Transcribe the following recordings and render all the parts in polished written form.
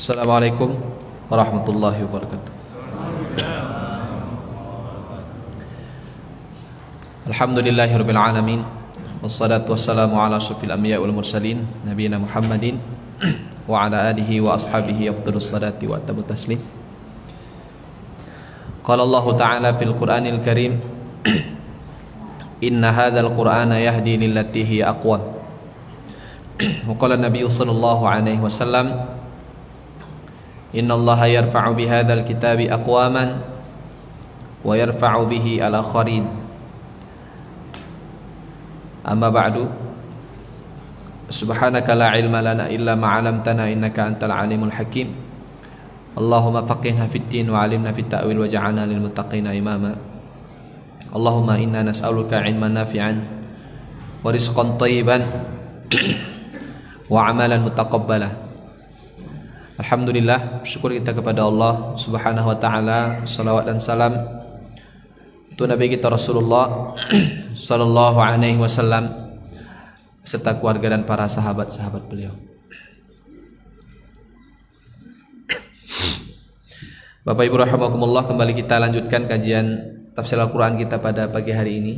Assalamualaikum warahmatullahi wabarakatuh. Alhamdulillahirabbil alamin. Wassalatu wassalamu ala asyrofil anbiya wal mursalin nabiyina Muhammadin wa ala alihi wa ashabihi afdhalus salati wa atamut taslim. Qala Allah Ta'ala fil Qur'anil Karim, inna hadzal Qur'ana yahdi lillati hiya aqwam. Wa qala Nabi sallallahu alaihi wasallam, inna Allaha yarfa'u bihadzal kitabi aqwaman wa yarfa'u bihi ala kharin. Amma ba'du, subhanaka la ilma lana illa ma 'allamtana innaka antal alimul hakim. Allahumma faqihna fid din wa 'allimna fit ta'wil waj'alna lil muttaqina imama. Allahumma inna nas'aluka 'ilman nafi'an wa rizqan thayyiban wa 'amalan mutaqabbala. Alhamdulillah, syukur kita kepada Allah Subhanahu wa taala, salawat dan salam untuk Nabi kita Rasulullah sallallahu alaihi wasallam serta keluarga dan para sahabat-sahabat beliau. Bapak Ibu rahimakumullah, kembali kita lanjutkan kajian tafsir Al-Qur'an kita pada pagi hari ini.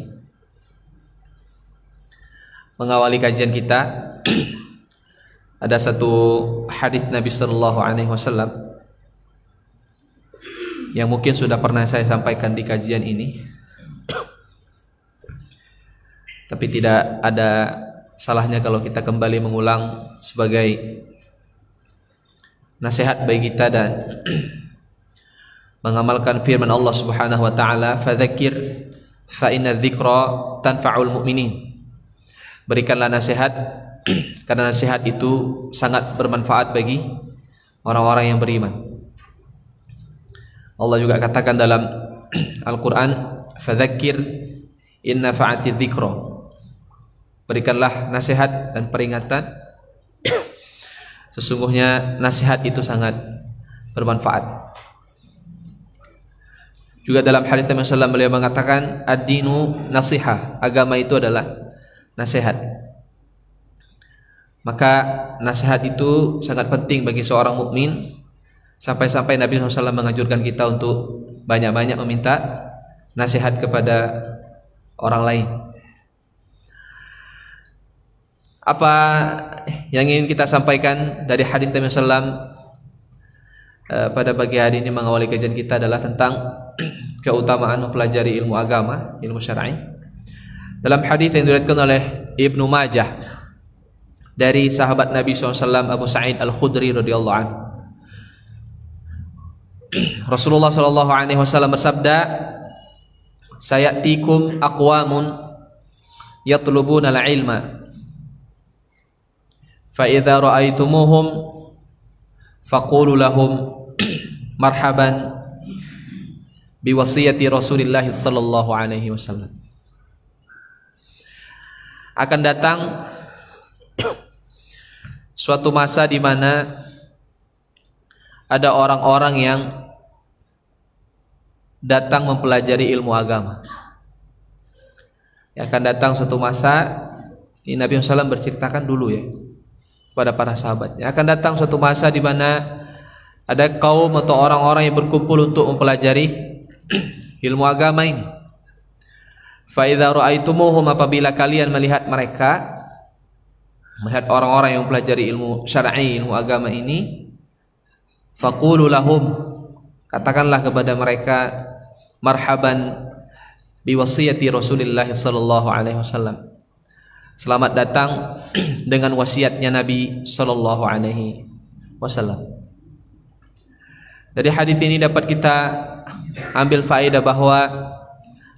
Mengawali kajian kita ada satu hadis Nabi sallallahu alaihi wasallam yang mungkin sudah pernah saya sampaikan di kajian ini, tapi tidak ada salahnya kalau kita kembali mengulang sebagai nasihat bagi kita dan mengamalkan firman Allah Subhanahu wa taala, fadzakir fa inna dzikra tanfa'ul mu'minin. Berikanlah nasihat karena nasihat itu sangat bermanfaat bagi orang-orang yang beriman. Allah juga katakan dalam Al-Quran, fadzakir in nafa'ati dzikra. Berikanlah nasihat dan peringatan, sesungguhnya nasihat itu sangat bermanfaat. Juga dalam hadis Nabi sallallahu alaihi wasallam beliau mengatakan, ad-dinu nasihah, agama itu adalah nasihat. Maka nasihat itu sangat penting bagi seorang mukmin, sampai-sampai Nabi SAW menganjurkan kita untuk banyak-banyak meminta nasihat kepada orang lain. Apa yang ingin kita sampaikan dari hadis Nabi SAW pada pagi hari ini mengawali kajian kita adalah tentang keutamaan mempelajari ilmu agama, ilmu syar'i. Dalam hadis yang diriwayatkan oleh Ibnu Majah dari sahabat Nabi SAW Abu Sa'id Al-Khudri radhiyallahu anhu, Rasulullah SAW bersabda, sayatikum aqwamun yatlubuna al-ilma fa idza ra'aitumuhum faqulu lahum marhaban biwasiyati Rasulillah sallallahu alaihi wasallam. Akan datang suatu masa di mana ada orang-orang yang datang mempelajari ilmu agama. Yang akan datang suatu masa, ini Nabi SAW berceritakan dulu ya kepada para sahabatnya. Akan datang suatu masa di mana ada kaum atau orang-orang yang berkumpul untuk mempelajari ilmu agama ini. Fa idza ra'aitumuhum, apabila kalian melihat mereka, melihat orang-orang yang mempelajari ilmu syar'i, ilmu agama ini, faqulu lahum, katakanlah kepada mereka, marhaban biwasiyati Rasulillah sallallahu alaihi wasallam. Selamat datang dengan wasiatnya Nabi sallallahu alaihi wasallam. Dari hadis ini dapat kita ambil faedah bahwa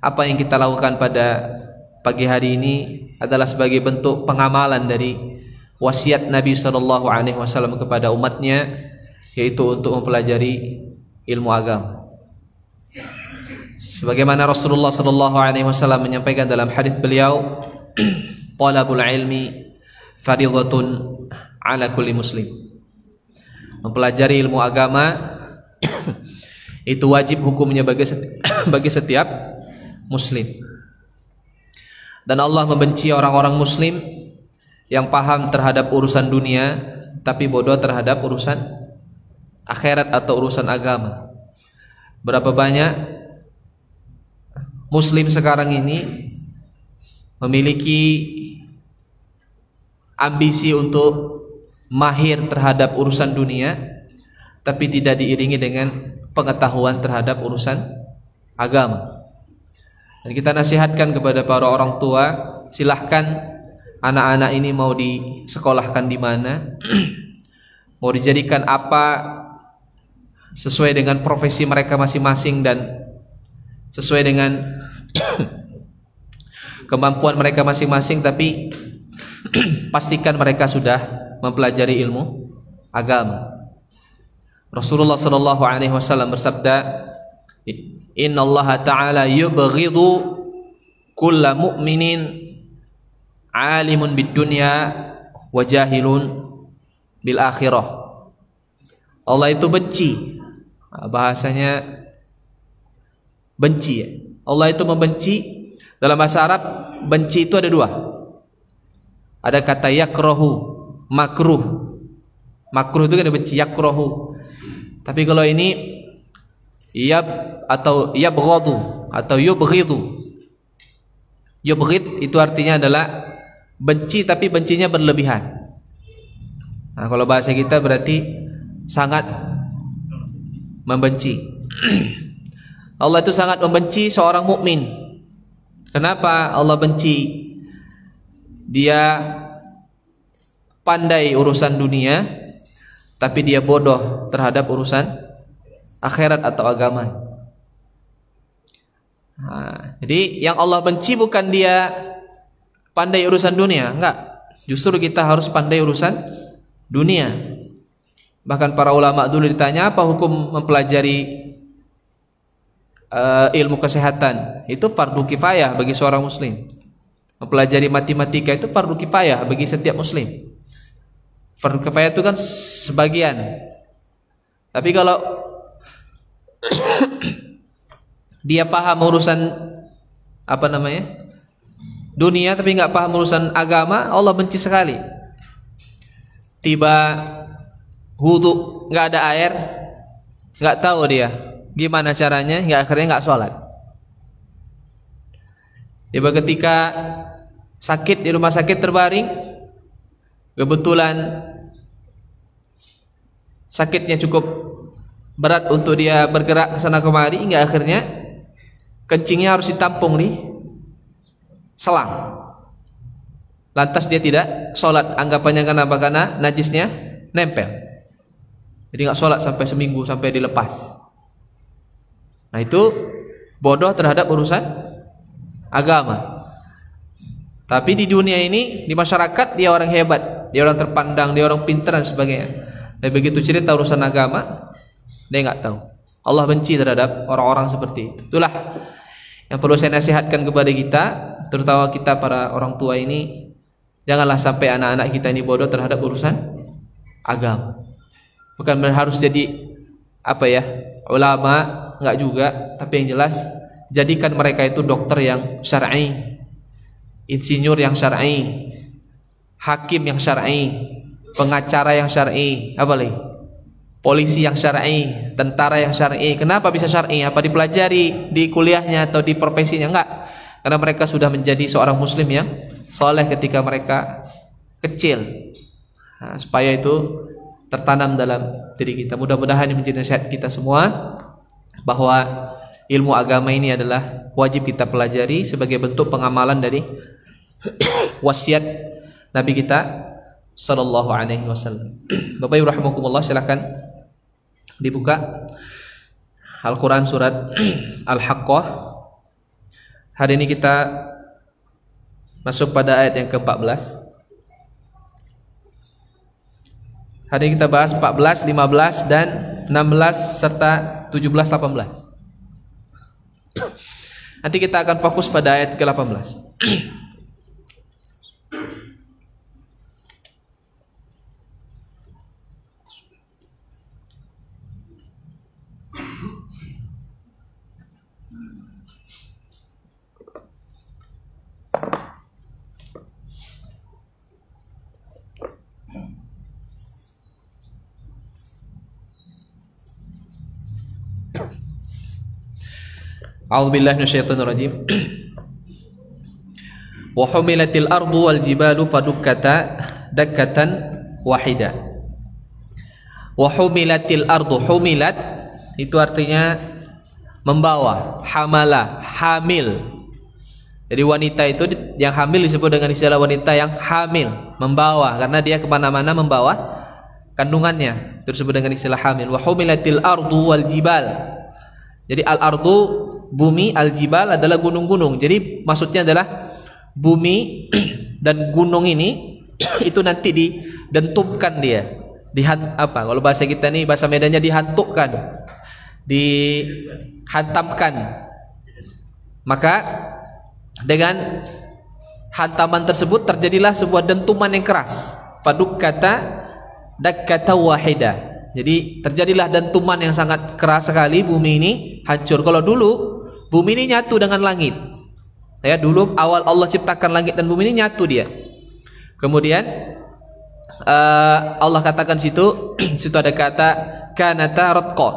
apa yang kita lakukan pada pagi hari ini adalah sebagai bentuk pengamalan dari wasiat Nabi sallallahu alaihi wasallam kepada umatnya, yaitu untuk mempelajari ilmu agama. Sebagaimana Rasulullah sallallahu alaihi wasallam menyampaikan dalam hadis beliau, talabul ilmi fardhatun ala kulli muslim. Mempelajari ilmu agama itu wajib hukumnya bagi setiap muslim. Dan Allah membenci orang-orang muslim yang paham terhadap urusan dunia tapi bodoh terhadap urusan akhirat atau urusan agama. Berapa banyak muslim sekarang ini memiliki ambisi untuk mahir terhadap urusan dunia, tapi tidak diiringi dengan pengetahuan terhadap urusan agama. Dan kita nasihatkan kepada para orang tua, silahkan anak-anak ini mau disekolahkan di mana, mau dijadikan apa, sesuai dengan profesi mereka masing-masing dan sesuai dengan kemampuan mereka masing-masing, tapi pastikan mereka sudah mempelajari ilmu agama. Rasulullah sallallahu alaihi wasallam bersabda, "Innallaha ta'ala yubghidu kulla mu'minin 'alimun bid dunya wa jahilun bil akhirah." Allah itu benci, bahasanya benci ya. Allah itu membenci. Dalam bahasa Arab benci itu ada dua. Ada kata yakrahu, makruh. Makruh itu kan benci, yakrahu. Tapi kalau ini yab atau yabghadu atau yubghidu. Yubghid itu artinya adalah benci, tapi bencinya berlebihan. Nah, kalau bahasa kita berarti sangat membenci. Allah itu sangat membenci seorang mukmin. Kenapa Allah benci? Dia pandai urusan dunia, tapi dia bodoh terhadap urusan akhirat atau agama. Nah, jadi yang Allah benci bukan dia pandai urusan dunia, enggak. Justru kita harus pandai urusan dunia. Bahkan para ulama dulu ditanya, apa hukum mempelajari ilmu kesehatan? Itu fardu kifayah bagi seorang muslim. Mempelajari matematika itu fardu kifayah bagi setiap muslim. Fardu kifayah itu kan sebagian. Tapi kalau dia paham urusan apa namanya dunia, tapi nggak paham urusan agama, Allah benci sekali. Tiba wudu nggak ada air, nggak tahu dia gimana caranya, akhirnya nggak sholat. Tiba ketika sakit di rumah sakit terbaring, kebetulan sakitnya cukup berat untuk dia bergerak ke sana kemari, hingga akhirnya kencingnya harus ditampung di selang. Lantas dia tidak sholat, anggapannya kenapa? Karena najisnya nempel. Jadi nggak sholat sampai seminggu, sampai dilepas. Nah, itu bodoh terhadap urusan agama. Tapi di dunia ini, di masyarakat, dia orang hebat, dia orang terpandang, dia orang pintar dan sebagainya. Dan begitu cerita urusan agama, dia nggak tahu. Allah benci terhadap orang-orang seperti itu. Itulah yang perlu saya nasihatkan kepada kita, terutama kita para orang tua ini. Janganlah sampai anak-anak kita ini bodoh terhadap urusan agama. Bukan harus jadi apa ya, ulama, enggak juga, tapi yang jelas jadikan mereka itu dokter yang syar'i, insinyur yang syar'i, hakim yang syar'i, pengacara yang syar'i, apa lagi? Polisi yang syar'i, tentara yang syar'i. Kenapa bisa syar'i? Apa dipelajari di kuliahnya atau di profesinya? Enggak. Karena mereka sudah menjadi seorang muslim yang soleh ketika mereka kecil. Nah, supaya itu tertanam dalam diri kita. Mudah-mudahan ini menjadi nasihat kita semua, bahwa ilmu agama ini adalah wajib kita pelajari sebagai bentuk pengamalan dari wasiat Nabi kita sallallahu alaihi wasallam. Bapak Ibu rahimakumullah, silakan dibuka Al-Qur'an surat Al-Haqqah. Hari ini kita masuk pada ayat yang ke-14. Hari ini kita bahas 14, 15 dan 16 serta 17, 18. Nanti kita akan fokus pada ayat ke-18. A'udzubillahi minasyaitonir rajim. Wa humilatil ardu wal jibalu fadukkata dakkatan wahidah. Wa humilatil ardu, humilat itu artinya membawa, hamala, hamil. Jadi wanita itu yang hamil disebut dengan istilah wanita yang hamil, membawa, karena dia kemana-mana membawa kandungannya, itu disebut dengan istilah hamil. Wa humilatil ardu wal jibal. Jadi al ardu bumi, al jibal adalah gunung-gunung. Jadi maksudnya adalah bumi dan gunung ini itu nanti didentumkan dia, kalau bahasa kita nih, bahasa Medannya dihantukkan, dihantamkan. Maka dengan hantaman tersebut terjadilah sebuah dentuman yang keras. Fadukkata dakkata wahidah. Jadi terjadilah dentuman yang sangat keras sekali, bumi ini hancur. Kalau dulu bumi ini nyatu dengan langit. Ya, dulu awal Allah ciptakan langit dan bumi ini nyatu dia. Kemudian Allah katakan situ ada kata kanata ratqa.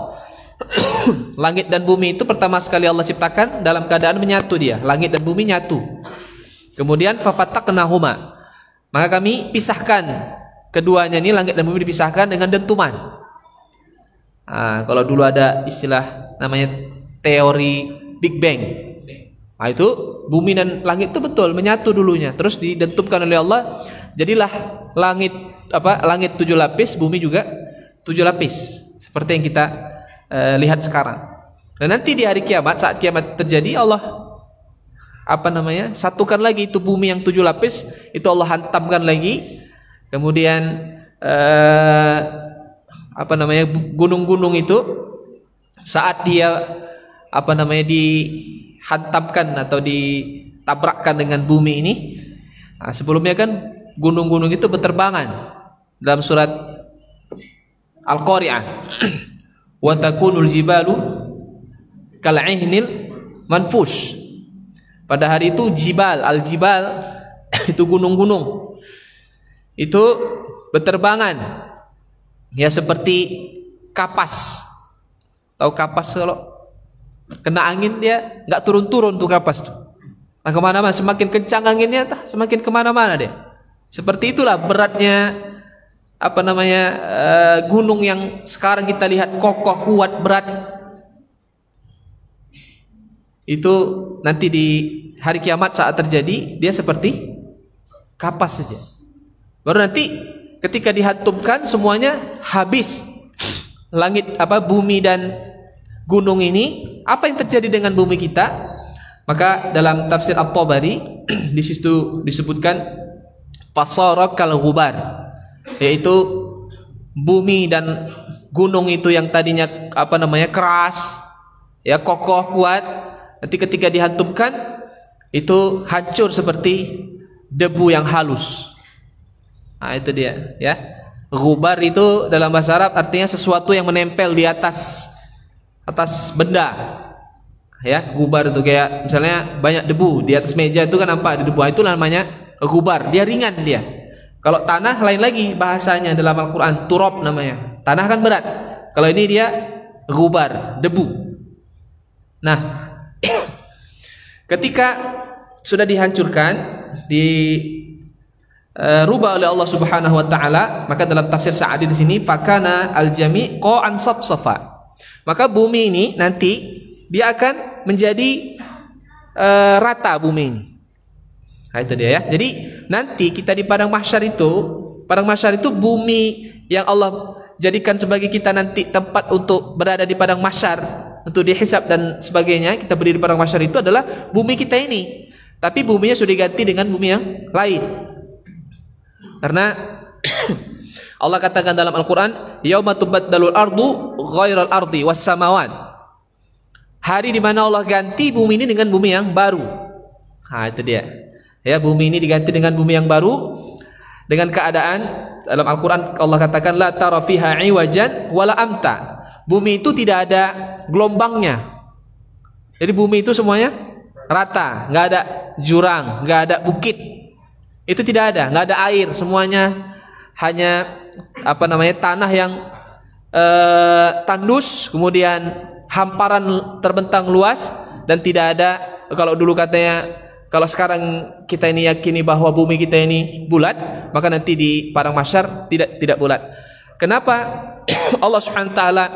Langit dan bumi itu pertama sekali Allah ciptakan dalam keadaan menyatu dia. Langit dan bumi nyatu. Kemudian fafataqnahuma. Maka kami pisahkan keduanya ini, langit dan bumi dipisahkan dengan dentuman. Kalau dulu ada istilah namanya teori Big Bang. Itu bumi dan langit itu betul menyatu dulunya, terus didentumkan oleh Allah, jadilah langit langit 7 lapis, bumi juga 7 lapis, seperti yang kita lihat sekarang. Dan nanti di hari kiamat, saat kiamat terjadi, Allah satukan lagi itu bumi yang 7 lapis, itu Allah hantamkan lagi. Kemudian gunung-gunung itu saat dia dihantamkan atau ditabrakkan dengan bumi ini, sebelumnya kan gunung-gunung itu berterbangan. Dalam surat Al-Qari'ah, wa takunul jibalu kal'ihnil manfush. Pada hari itu jibal, al-jibal itu gunung-gunung itu berterbangan, ya seperti kapas. Tahu kapas? Kalau kena angin dia nggak turun-turun tuh kapas tuh. Kemana-mana, semakin kencang anginnya semakin kemana-mana dia. Seperti itulah beratnya gunung yang sekarang kita lihat kokoh, kuat, berat. Itu nanti di hari kiamat saat terjadi dia seperti kapas saja. Baru nanti ketika dihantumkan semuanya habis. Langit bumi dan gunung ini, apa yang terjadi dengan bumi kita? Maka dalam tafsir At-Tabari di situ disebutkan fasara kal ghubar, yaitu bumi dan gunung itu yang tadinya keras, ya kokoh, kuat, nanti ketika dihantumkan itu hancur seperti debu yang halus. Itu dia, ya. Ghubar itu dalam bahasa Arab artinya sesuatu yang menempel di atas benda. Ya, ghubar itu kayak misalnya banyak debu di atas meja itu kan nampak ada debu. Itu namanya ghubar. Dia ringan dia. Kalau tanah lain lagi bahasanya dalam Al-Qur'an, turab namanya. Tanah kan berat. Kalau ini dia ghubar, debu. Nah, ketika sudah dihancurkan, rubah oleh Allah Subhanahu wa taala, maka dalam tafsir Sa'di di sini fakana al-jami' qa'an safsafa. Maka bumi ini nanti dia akan menjadi rata bumi ini. Itu dia, ya. Jadi nanti kita di padang mahsyar itu bumi yang Allah jadikan sebagai kita nanti tempat untuk berada di padang mahsyar, untuk dihisab dan sebagainya. Kita berdiri di padang mahsyar itu adalah bumi kita ini. Tapi buminya sudah diganti dengan bumi yang lain. Karena Allah katakan dalam Al-Quran, yauma tubaddalul ardu ghairal ardi was samawat. Hari di mana Allah ganti bumi ini dengan bumi yang baru. Itu dia. Ya, bumi ini diganti dengan bumi yang baru dengan keadaan dalam Al-Quran Allah katakan la tara fiha iwajan wala amta. Bumi itu tidak ada gelombangnya. Jadi bumi itu semuanya rata, nggak ada jurang, nggak ada bukit. Itu tidak ada, nggak ada air, semuanya hanya tanah yang tandus, kemudian hamparan terbentang luas, dan tidak ada, kalau dulu katanya, kalau sekarang kita ini yakini bahwa bumi kita ini bulat, maka nanti di padang mahsyar tidak bulat. Kenapa Allah Subhanahu wa taala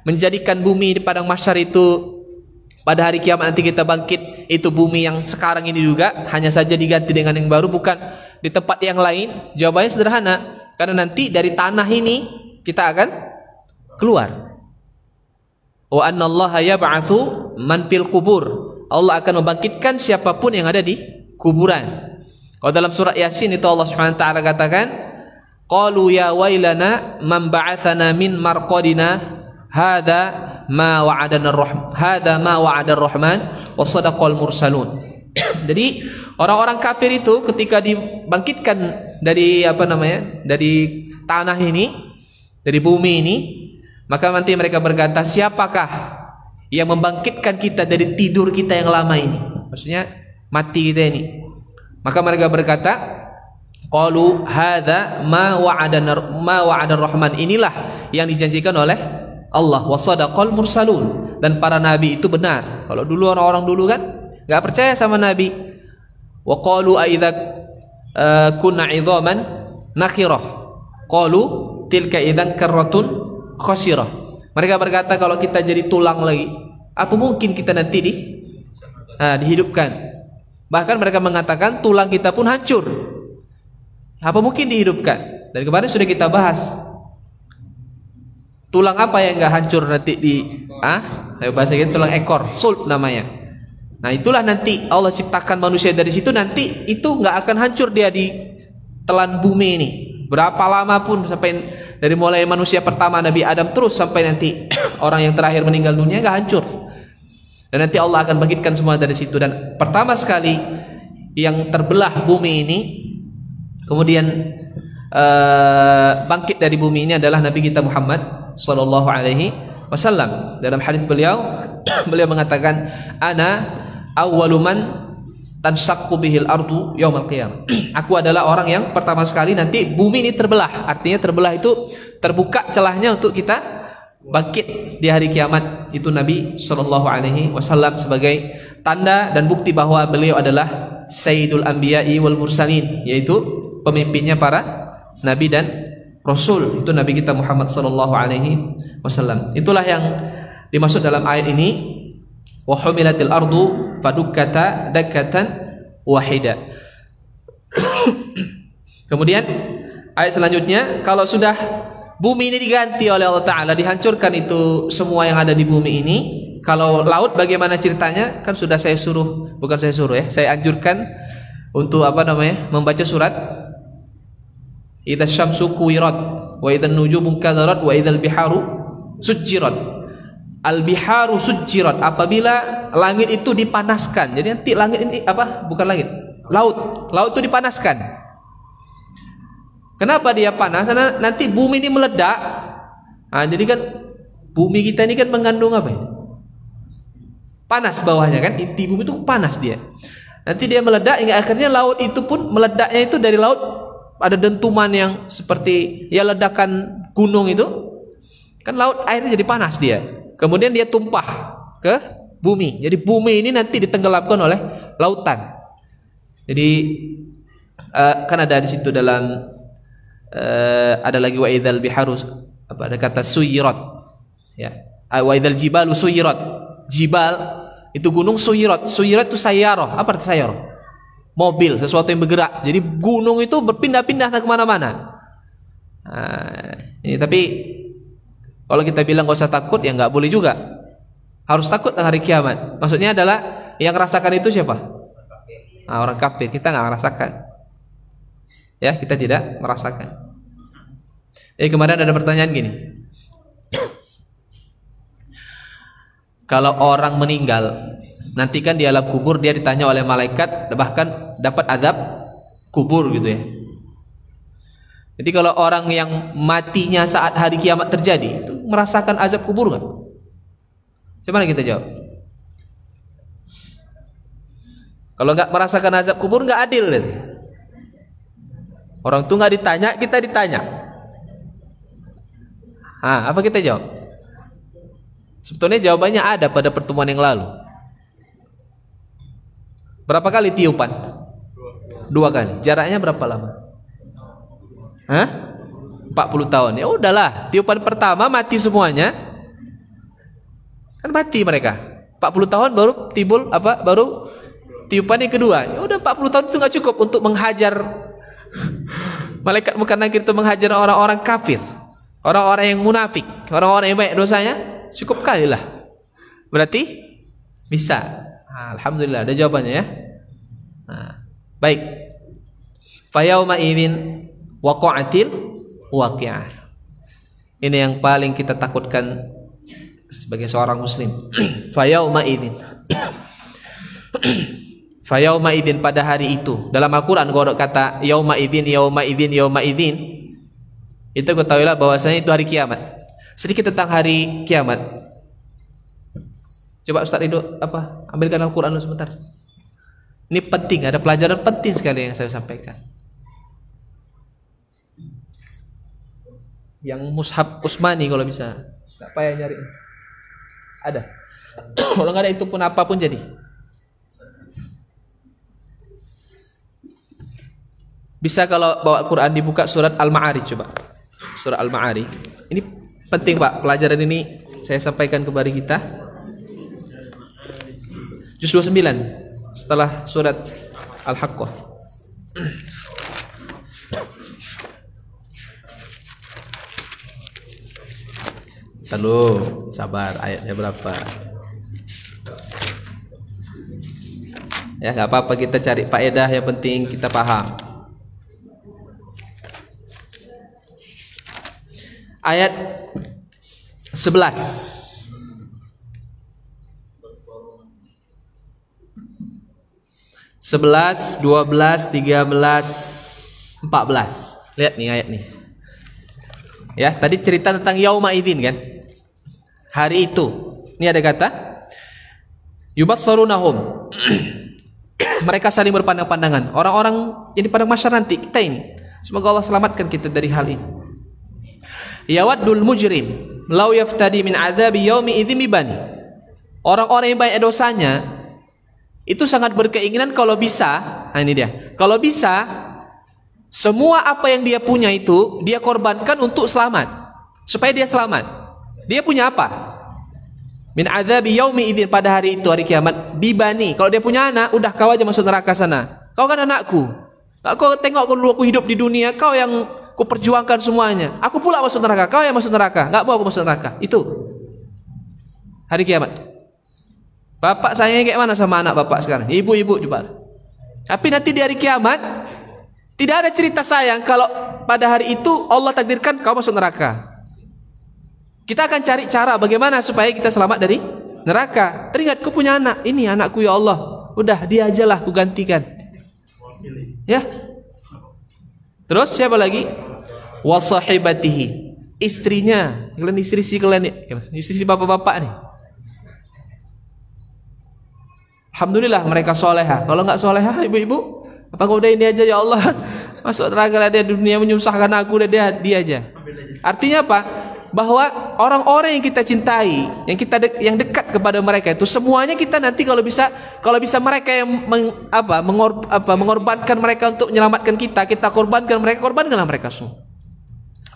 menjadikan bumi di padang mahsyar itu pada hari kiamat nanti kita bangkit, itu bumi yang sekarang ini juga hanya saja diganti dengan yang baru, bukan di tempat yang lain? Jawabannya sederhana, karena nanti dari tanah ini kita akan keluar. Wa annallaha yab'atsu man fil qubur. Allah akan membangkitkan siapapun yang ada di kuburan. Kalau dalam surat Yasin itu Allah Subhanahu wa taala katakan, qalu ya wailana man ba'atsana min marqadina hadza ma wa'adana ar-rahman wa sadaqal mursalun. Jadi orang-orang kafir itu ketika dibangkitkan dari dari tanah ini, dari bumi ini, maka nanti mereka berkata, siapakah yang membangkitkan kita dari tidur kita yang lama ini, maksudnya mati kita ini. Maka mereka berkata, qalu hadza ma wa'ada ar-rahman, inilah yang dijanjikan oleh Allah, wa sadaqal mursalun, dan para nabi itu benar. Kalau dulu orang-orang dulu kan enggak percaya sama nabi. Wa qalu a idza kunna 'idhaman nakhirah qalu tilka idzan karratun khasirah. Mereka berkata, kalau kita jadi tulang lagi, apa mungkin kita nanti dihidupkan? Bahkan mereka mengatakan tulang kita pun hancur, apa mungkin dihidupkan? Dan kemarin sudah kita bahas, tulang apa yang enggak hancur nanti saya bahasa gitu, tulang ekor, sulb namanya. Nah itulah nanti Allah ciptakan manusia dari situ, nanti itu enggak akan hancur dia di telan bumi ini. Berapa lama pun, sampai dari mulai manusia pertama Nabi Adam terus sampai nanti orang yang terakhir meninggal dunia, enggak hancur. Dan nanti Allah akan bangkitkan semua dari situ. Dan pertama sekali yang terbelah bumi ini, kemudian bangkit dari bumi ini adalah Nabi kita Muhammad sallallahu alaihi wasallam. Dalam hadis beliau mengatakan, ana awwalu man tanshaqqu bihil ardu yaumal qiyamah. Aku adalah orang yang pertama sekali nanti bumi ini terbelah. Artinya terbelah itu terbuka celahnya untuk kita bangkit di hari kiamat. Itu Nabi sallallahu alaihi wasallam sebagai tanda dan bukti bahwa beliau adalah sayyidul anbiya'i wal mursalin, yaitu pemimpinnya para nabi dan rasul. Itu Nabi kita Muhammad sallallahu alaihi wasallam. Itulah yang dimaksud dalam ayat ini, wa humilatil ardu fadukkata dakkatan wahida. Kemudian ayat selanjutnya, kalau sudah bumi ini diganti oleh Allah Ta'ala, dihancurkan itu semua yang ada di bumi ini. Kalau laut bagaimana ceritanya? Kan sudah saya anjurkan untuk membaca surat idza syamsu kuwirat wa idzan nujumu kadarat wa idzal biharu sujjirat. Al-biharu sujjirat, apabila langit itu dipanaskan. Jadi nanti langit ini laut itu dipanaskan. Kenapa dia panas? Karena nanti bumi ini meledak. Jadi kan bumi kita ini kan mengandung panas bawahnya kan, inti bumi itu panas dia. Nanti dia meledak hingga akhirnya laut itu pun meledaknya itu dari laut ada dentuman yang seperti ledakan gunung itu. Kan laut airnya jadi panas dia. Kemudian dia tumpah ke bumi. Jadi bumi ini nanti ditenggelamkan oleh lautan. Jadi kan ada di situ dalam ada lagi wa idzal biharu ada kata suyirat, ya. Wa idzal jibalu suyirat. Jibal itu gunung, suyirat. Suyirat itu sayyarah. Apa arti sayyarah? Mobil, sesuatu yang bergerak. Jadi gunung itu berpindah-pindah kemana-mana. Tapi kalau kita bilang gak usah takut, ya nggak boleh juga. Harus takut hari kiamat. Maksudnya adalah yang merasakan itu siapa? Orang kafir. Kita nggak merasakan. Ya, kita tidak merasakan. Kemarin ada pertanyaan gini. Kalau orang meninggal, nanti kan di alam kubur dia ditanya oleh malaikat, bahkan dapat azab kubur gitu ya. Jadi kalau orang yang matinya saat hari kiamat terjadi itu merasakan azab kubur nggak? Coba kita jawab. Kalau nggak merasakan azab kubur nggak adil. Orang itu nggak ditanya, kita ditanya. Apa kita jawab? Sebetulnya jawabannya ada pada pertemuan yang lalu. Berapa kali tiupan? 2 kali. Jaraknya berapa lama? Hah? 40 tahun. Ya udahlah, tiupan pertama mati semuanya. Kan mati mereka. 40 tahun baru timbul apa? Baru tiupan yang kedua. Ya udah 40 tahun itu enggak cukup untuk menghajar malaikat munkar nakir itu menghajar orang-orang kafir, orang-orang yang munafik, orang-orang yang banyak dosanya. Cukup kali lah. Berarti bisa. Alhamdulillah ada jawabannya ya. Baik. Fayauma idzin waqa'atil waqi'ah. Ini yang paling kita takutkan sebagai seorang muslim. Fayauma idzin. Fayauma idzin, pada hari itu. Dalam Al-Qur'an kalau kata yauma idzin, yauma idzin, yauma idzin, itu ketahuilah bahwasanya itu hari kiamat. Sedikit tentang hari kiamat. Coba Ustaz Ridho ambilkan Al-Qur'an dulu sebentar. Ini penting, ada pelajaran penting sekali yang saya sampaikan. Yang mushaf Utsmani kalau bisa. Apa yang nyari? Ada. Kalau nggak ada itu pun apapun jadi. Bisa kalau bawa Quran dibuka surat Al-Ma'arij coba. Surat Al-Ma'arij. Ini penting Pak, pelajaran ini saya sampaikan kepada kita. Juz 29 setelah surat Al-Haqqah. Lalu sabar, ayatnya berapa? Ya nggak apa-apa, kita cari faedah, yang penting kita paham. Ayat 11. 11, 12, 13, 14. Lihat nih ayat nih. Ya, tadi cerita tentang yauma idzin kan? Hari itu. Ini ada kata yubassarunahum. Mereka saling berpandang-pandangan. Orang-orang yang dipandang masyarakat nanti kita ini. Semoga Allah selamatkan kita dari hal ini. Yawaddul mujrim law yaftadi min adzabi yaumi idzin bibani. Orang-orang yang banyak dosanya itu sangat berkeinginan kalau bisa, ini dia. Kalau bisa, semua apa yang dia punya itu dia korbankan untuk selamat, supaya dia selamat. Dia punya apa? Min adzabi yaumi idzin, pada hari itu, hari kiamat, bibani. Kalau dia punya anak, udah kau aja masuk neraka sana. Kau kan anakku. Kau tengok dulu aku hidup di dunia, kau yang ku perjuangkan semuanya. Aku pula masuk neraka, kau yang masuk neraka. Enggak mau aku masuk neraka. Itu hari kiamat. Bapak sayangnya kayak mana sama anak bapak sekarang? Ibu-ibu coba. Tapi nanti di hari kiamat tidak ada cerita sayang kalau pada hari itu Allah takdirkan kau masuk neraka. Kita akan cari cara bagaimana supaya kita selamat dari neraka. Teringat ku punya anak, ini anakku ya Allah. Udah dia ajalah ku gantikan. Ya. Terus siapa lagi? Wa sahibatihi. Istrinya, kalian istri kalian, istri bapak-bapak nih. Alhamdulillah mereka soleha. Kalau nggak soleha, ibu-ibu, apa kau udah ini aja ya Allah, masuk neraka dia, dunia menyusahkan aku, udah dia aja. Artinya apa? Bahwa orang-orang yang kita cintai, yang dekat kepada mereka itu semuanya kita nanti kalau bisa mereka yang mengorbankan mereka untuk menyelamatkan kita korbankanlah mereka semua.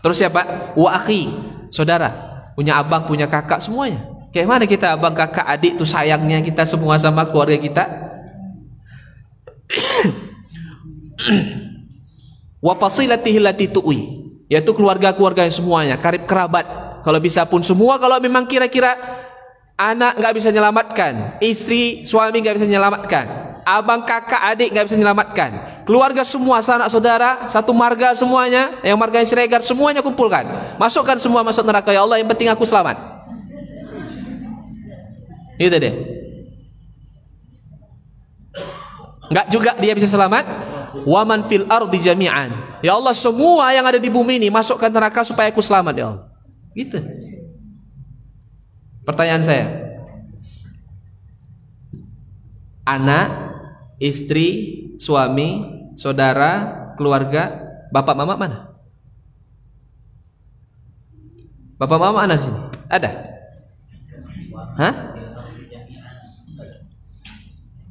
Terus siapa? Wa akhi, saudara, punya abang, punya kakak, semuanya. Kayak mana kita abang, kakak, adik tuh sayangnya kita semua sama keluarga kita. Wa fasilatihi allati tu'i, yaitu keluarga-keluarga yang semuanya, karib kerabat. Kalau bisa pun semua, kalau memang kira-kira anak nggak bisa menyelamatkan, istri, suami nggak bisa menyelamatkan, abang, kakak, adik nggak bisa menyelamatkan, keluarga semua, sanak saudara, satu marga semuanya, yang marga Siregar semuanya kumpulkan, masukkan semua masuk neraka ya Allah, yang penting aku selamat. Itu deh. Enggak juga dia bisa selamat. Waman fil ardi jami'an. Ya Allah, semua yang ada di bumi ini masukkan neraka supaya aku selamat ya Allah. Gitu. Pertanyaan saya. Anak, istri, suami, saudara, keluarga, bapak mama mana? Bapak mama mana di sini? Ada? Hah?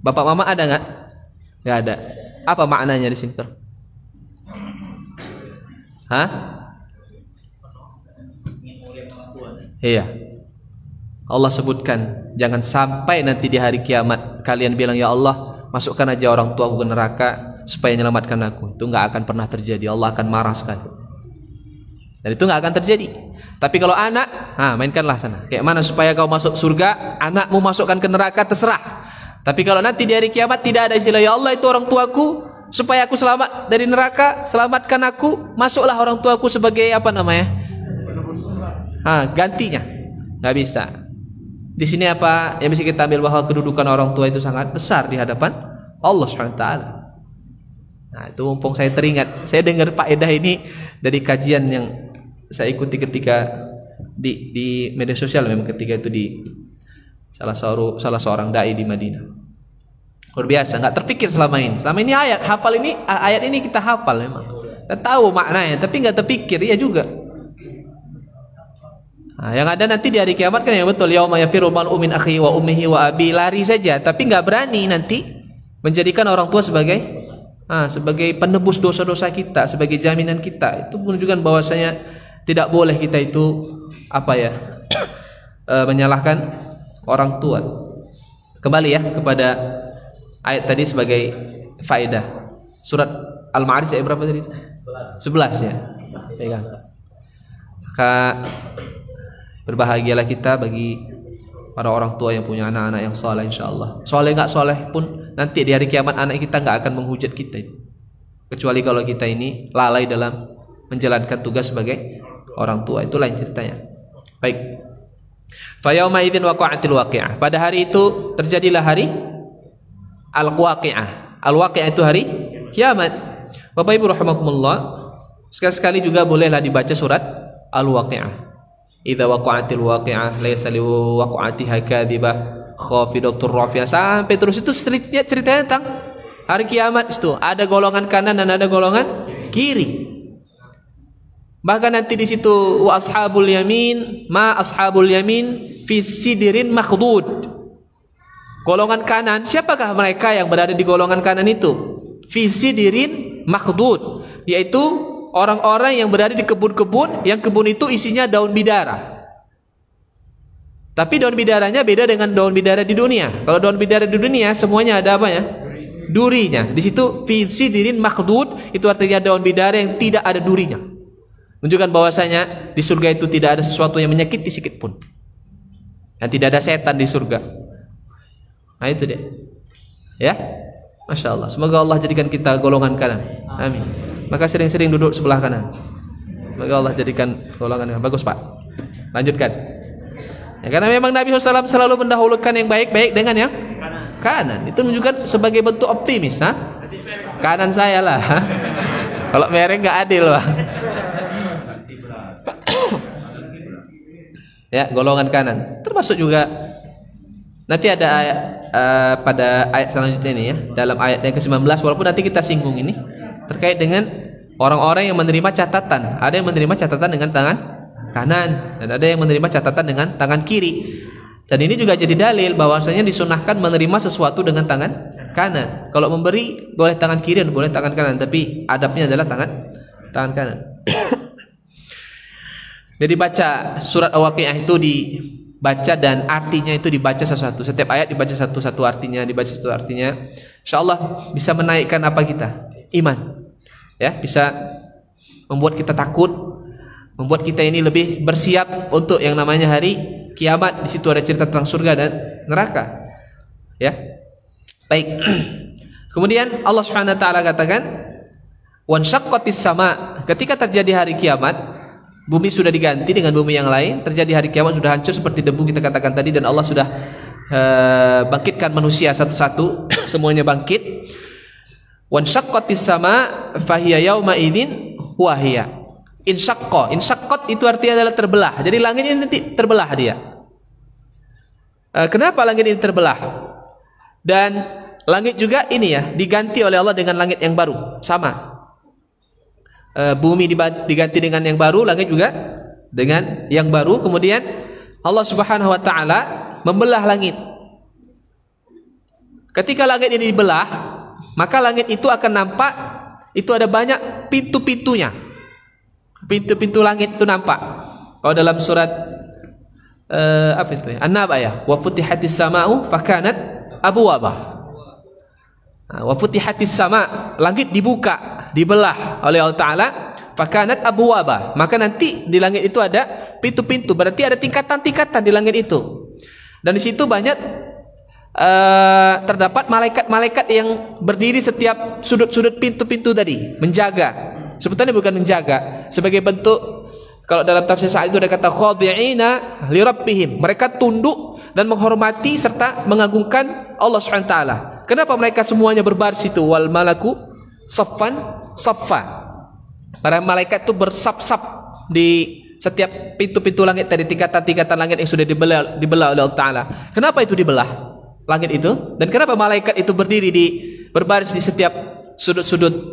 Bapak mama ada nggak? Nggak ada. Apa maknanya di sini? Hah? Iya. Allah sebutkan, jangan sampai nanti di hari kiamat kalian bilang, ya Allah, masukkan aja orang tuaku ke neraka supaya menyelamatkan aku. Itu nggak akan pernah terjadi. Allah akan marah sekali. Dan itu nggak akan terjadi. Tapi kalau anak, mainkanlah sana. Kayak mana supaya kau masuk surga, anakmu masukkan ke neraka, terserah. Tapi kalau nanti di hari kiamat tidak ada istilah, ya Allah itu orang tuaku, supaya aku selamat dari neraka, selamatkan aku, masuklah orang tuaku sebagai apa namanya? Gantinya. Nggak bisa. Di sini apa yang bisa kita ambil, bahwa kedudukan orang tua itu sangat besar di hadapan Allah SWT. Nah, itu mumpung saya teringat, saya dengar faedah ini dari kajian yang saya ikuti ketika di media sosial, memang ketika itu di salah seorang dai di Madinah. Luar biasa, nggak terpikir selama ini. Selama ini ayat ini kita hafal memang. Kita tahu maknanya, tapi nggak terpikir ya juga. Nah, yang ada nanti di hari kiamat kan yang betul, yauma yafiru mar'u min akhihi wa ummihi wa abi, lari saja, tapi nggak berani nanti menjadikan orang tua sebagai penebus dosa-dosa kita, sebagai jaminan kita. Itu menunjukkan bahwasanya tidak boleh kita itu menyalahkan orang tua. Kembali ya kepada ayat tadi sebagai faedah. Surat Al-Ma'arij ayat berapa tadi? 11 ya. Pegang. Maka berbahagialah kita bagi para orang tua yang punya anak-anak yang soleh, insyaallah. Soleh nggak soleh pun nanti di hari kiamat anak kita nggak akan menghujat kita, kecuali kalau kita ini lalai dalam menjalankan tugas sebagai orang tua. Itu lain ceritanya. Baik. Fa yauma idzin waqa'atil waqi'ah. Pada hari itu terjadilah hari al-waqi'ah. Al-waqi'ah itu hari kiamat. Bapak Ibu rahimakumullah, sekali-sekali juga bolehlah dibaca surat Al-Waqi'ah. Idza waqa'atil waqi'ah laysa li waqa'atiha kadhibah khafidatur rafi'ah, sampai terus. Itu ceritanya tentang hari kiamat. Itu ada golongan kanan dan ada golongan kiri. Bahkan nanti di situ wa ashabul yamin ma ashabul yamin fi sidrin makhdud. Golongan kanan, siapakah mereka yang berada di golongan kanan itu? Fi sidrin makhdud, yaitu orang-orang yang berada di kebun-kebun, yang kebun itu isinya daun bidara. Tapi daun bidaranya beda dengan daun bidara di dunia. Kalau daun bidara di dunia semuanya ada apa ya? Durinya. Di situ fi sidrin makhdud itu artinya daun bidara yang tidak ada durinya. Menunjukkan bahwasanya di surga itu tidak ada sesuatu yang menyakiti sedikit pun. Dan tidak ada setan di surga. Nah itu dia. Ya. Masya Allah. Semoga Allah jadikan kita golongan kanan. Amin. Maka sering-sering duduk sebelah kanan. Semoga Allah jadikan golongan kanan. Bagus Pak. Lanjutkan. Ya, karena memang Nabi SAW selalu mendahulukan yang baik-baik dengan yang kanan. Itu menunjukkan sebagai bentuk optimis. Kanan saya lah. Kalau mereng nggak adil Pak. Ya, golongan kanan. Termasuk juga nanti ada ayat, pada ayat selanjutnya ini ya, dalam ayat yang ke-19, walaupun nanti kita singgung ini terkait dengan orang-orang yang menerima catatan. Ada yang menerima catatan dengan tangan kanan dan ada yang menerima catatan dengan tangan kiri. Dan ini juga jadi dalil bahwasanya disunahkan menerima sesuatu dengan tangan kanan. Kalau memberi boleh tangan kiri dan boleh tangan kanan, tapi adabnya adalah tangan kanan. Jadi baca surat Al-Waqi'ah itu dibaca dan artinya itu dibaca satu-satu. Setiap ayat dibaca satu-satu artinya, insyaallah bisa menaikkan apa kita? Iman. Ya, bisa membuat kita takut, membuat kita ini lebih bersiap untuk yang namanya hari kiamat. Di situ ada cerita tentang surga dan neraka. Ya. Baik. Kemudian Allah Subhanahu wa taala katakan, "Wanshaqqatis sama." Ketika terjadi hari kiamat, bumi sudah diganti dengan bumi yang lain, terjadi hari kiamat, sudah hancur seperti debu kita katakan tadi, dan Allah sudah bangkitkan manusia satu-satu, semuanya bangkit. Wanshaqqatis sama fahiya yauma idzin wahiya. Insyaqqat itu artinya adalah terbelah. Jadi langit ini nanti terbelah dia. Kenapa langit ini terbelah? Dan langit juga ini ya diganti oleh Allah dengan langit yang baru, sama. Bumi diganti dengan yang baru, langit juga dengan yang baru. Kemudian Allah Subhanahu wa taala membelah langit. Ketika langit ini dibelah, maka langit itu akan nampak itu ada banyak pintu-pintunya. Pintu-pintu langit itu nampak. Kalau dalam surat apa itu ya? An-Naba ya, wa futihatis sama'u fakanat abwaba. Wa futihatis sama, langit dibuka, dibelah oleh Allah Ta'ala, fakanat abwaba, maka nanti di langit itu ada pintu-pintu, berarti ada tingkatan-tingkatan di langit itu. Dan di situ banyak terdapat malaikat-malaikat yang berdiri setiap sudut-sudut pintu-pintu tadi, menjaga. Sebetulnya bukan menjaga, sebagai bentuk, kalau dalam tafsir Sa'di itu ada kata khadi'ina li rabbihim, mereka tunduk dan menghormati serta mengagungkan Allah Subhanahu wa taala. Kenapa mereka semuanya berbaris itu? Wal malaku saffan saffa. Para malaikat itu bersap-sap di setiap pintu-pintu langit dari tingkatan-tingkatan langit yang sudah dibelah oleh Allah Ta'ala. Kenapa itu dibelah langit itu? Dan kenapa malaikat itu berdiri berbaris di setiap sudut-sudut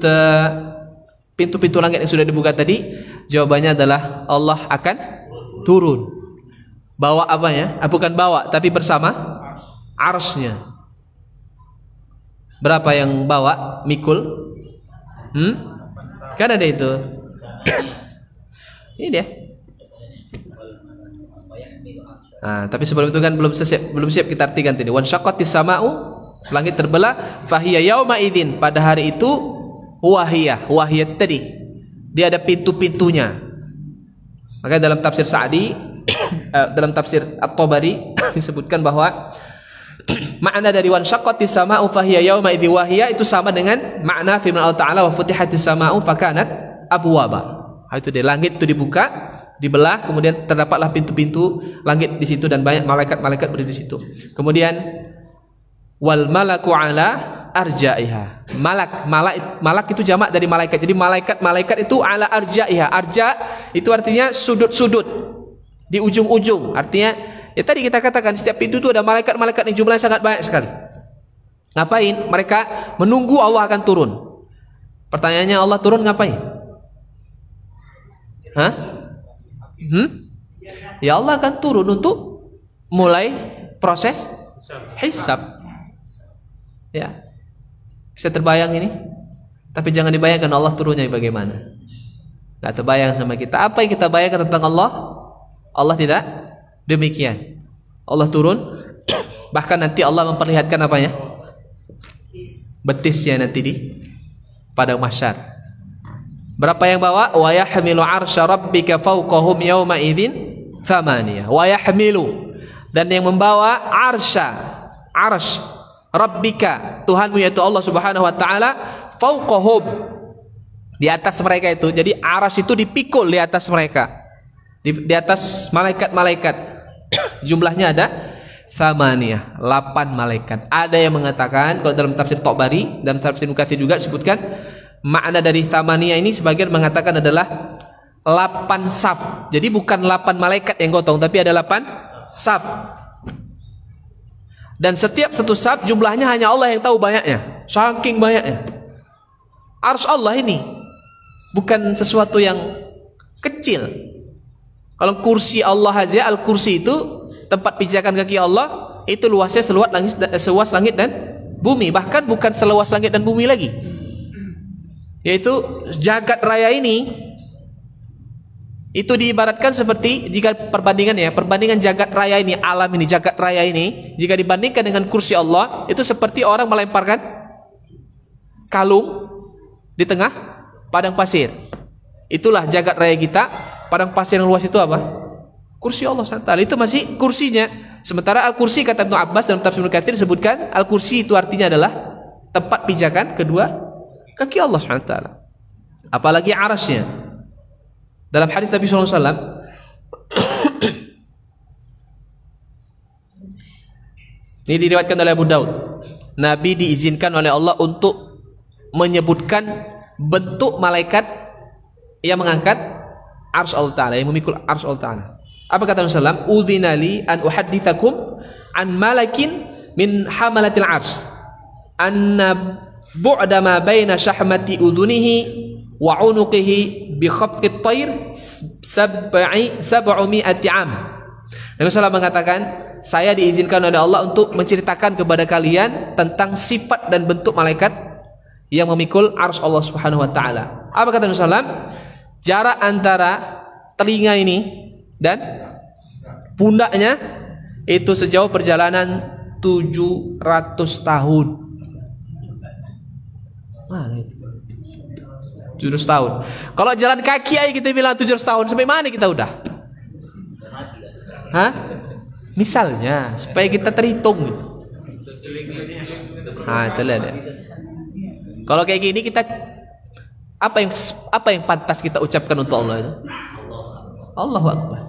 pintu-pintu langit yang sudah dibuka tadi? Jawabannya adalah Allah akan turun. Bawa apanya? Bukan bawa, tapi bersama arsy-Nya. Berapa yang bawa mikul? Kan ada itu. Ini dia. Tapi sebelum itu kan belum siap kita artikan tadi. Wan syaqqatis sama'u, langit terbelah, fahiya yauma idzin, pada hari itu wahiyah tadi. Dia ada pintu-pintunya. Maka dalam tafsir Sa'di dalam tafsir At-Tabari disebutkan bahwa makna dari wan syaqqatis sama'u fahiya yauma idzi wahiya itu sama dengan makna firman Allah Ta'ala wa futihatis sama'u fakanat abwaba. Itu di langit itu dibuka, dibelah, kemudian terdapatlah pintu-pintu langit di situ dan banyak malaikat-malaikat berdiri di situ. Kemudian wal malaku ala arja'iha. Malak itu jamak dari malaikat. Jadi malaikat itu ala arja'iha. Arja itu artinya sudut-sudut, di ujung-ujung. Artinya ya tadi kita katakan setiap pintu itu ada malaikat-malaikat yang jumlahnya sangat banyak sekali. Ngapain? Mereka menunggu Allah akan turun. Pertanyaannya, Allah turun ngapain? Ya Allah akan turun untuk mulai proses hisab. Ya, bisa terbayang ini? Tapi jangan dibayangkan Allah turunnya bagaimana. Gak terbayang sama kita. Apa yang kita bayangkan tentang Allah? Allah tidak demikian. Allah turun, bahkan nanti Allah memperlihatkan apanya? Betisnya nanti di padang mahsyar. Berapa yang bawa? Wa yahmilu 'arsya rabbika fawqahum yawma idzin thamaniyah. Wa yahmilu, dan yang membawa arsy rabbika, Tuhanmu yaitu Allah Subhanahu wa taala, fawqahum, di atas mereka itu. Jadi arsy itu dipikul di atas mereka. Di atas malaikat-malaikat. Jumlahnya ada thamaniyah, 8 malaikat. Ada yang mengatakan, kalau dalam tafsir Tabari, dalam tafsir Mukatsir juga sebutkan makna dari thamaniyah ini, sebagian mengatakan adalah 8 saf. Jadi bukan 8 malaikat yang gotong, tapi ada 8 saf. Dan setiap satu saf jumlahnya hanya Allah yang tahu banyaknya. Saking banyaknya. Arsy Allah ini bukan sesuatu yang kecil. Kalau kursi Allah aja, al-kursi itu tempat pijakan kaki Allah, itu luasnya seluas langit dan bumi. Bahkan bukan seluas langit dan bumi lagi, yaitu jagat raya ini. Itu diibaratkan seperti, jika perbandingan jagat raya ini, alam ini, jagat raya ini, jika dibandingkan dengan kursi Allah, itu seperti orang melemparkan kalung di tengah padang pasir. Itulah jagat raya kita. Padang pasir yang luas itu apa? Kursi Allah SWT. Itu masih kursinya. Sementara al-kursi, kata Ibnu Abbas dalam tafsir Mukatsir, disebutkan al-kursi itu artinya adalah tempat pijakan kedua kaki Allah SWT. Apalagi arasnya. Dalam hadis Nabi SAW, ini diriwayatkan oleh Abu Daud, Nabi diizinkan oleh Allah untuk menyebutkan bentuk malaikat yang mengangkat arsy Allah Ta'ala, yang memikul arsy Allah Ta'ala. Apa kata Rasulullah? Udzina li an uhadditsakum an malakin min hamalatil arsy, anna bu'da ma baina syahmati udhunihi wa unuqihi bi khafqit tayr 700 am. Nabi SAW mengatakan, saya diizinkan oleh Allah untuk menceritakan kepada kalian tentang sifat dan bentuk malaikat yang memikul arsy Allah Subhanahu wa taala. Apa kata Nabi sallam? Jarak antara telinga ini dan pundaknya itu sejauh perjalanan 700 tahun. Mana itu? 700 tahun. Kalau jalan kaki aja kita bilang 700 tahun, sampai mana kita udah? Hah? Misalnya supaya kita terhitung gitu. Itu lihat ya. Kalau kayak gini kita apa yang pantas kita ucapkan untuk Allah itu? Allahu Akbar.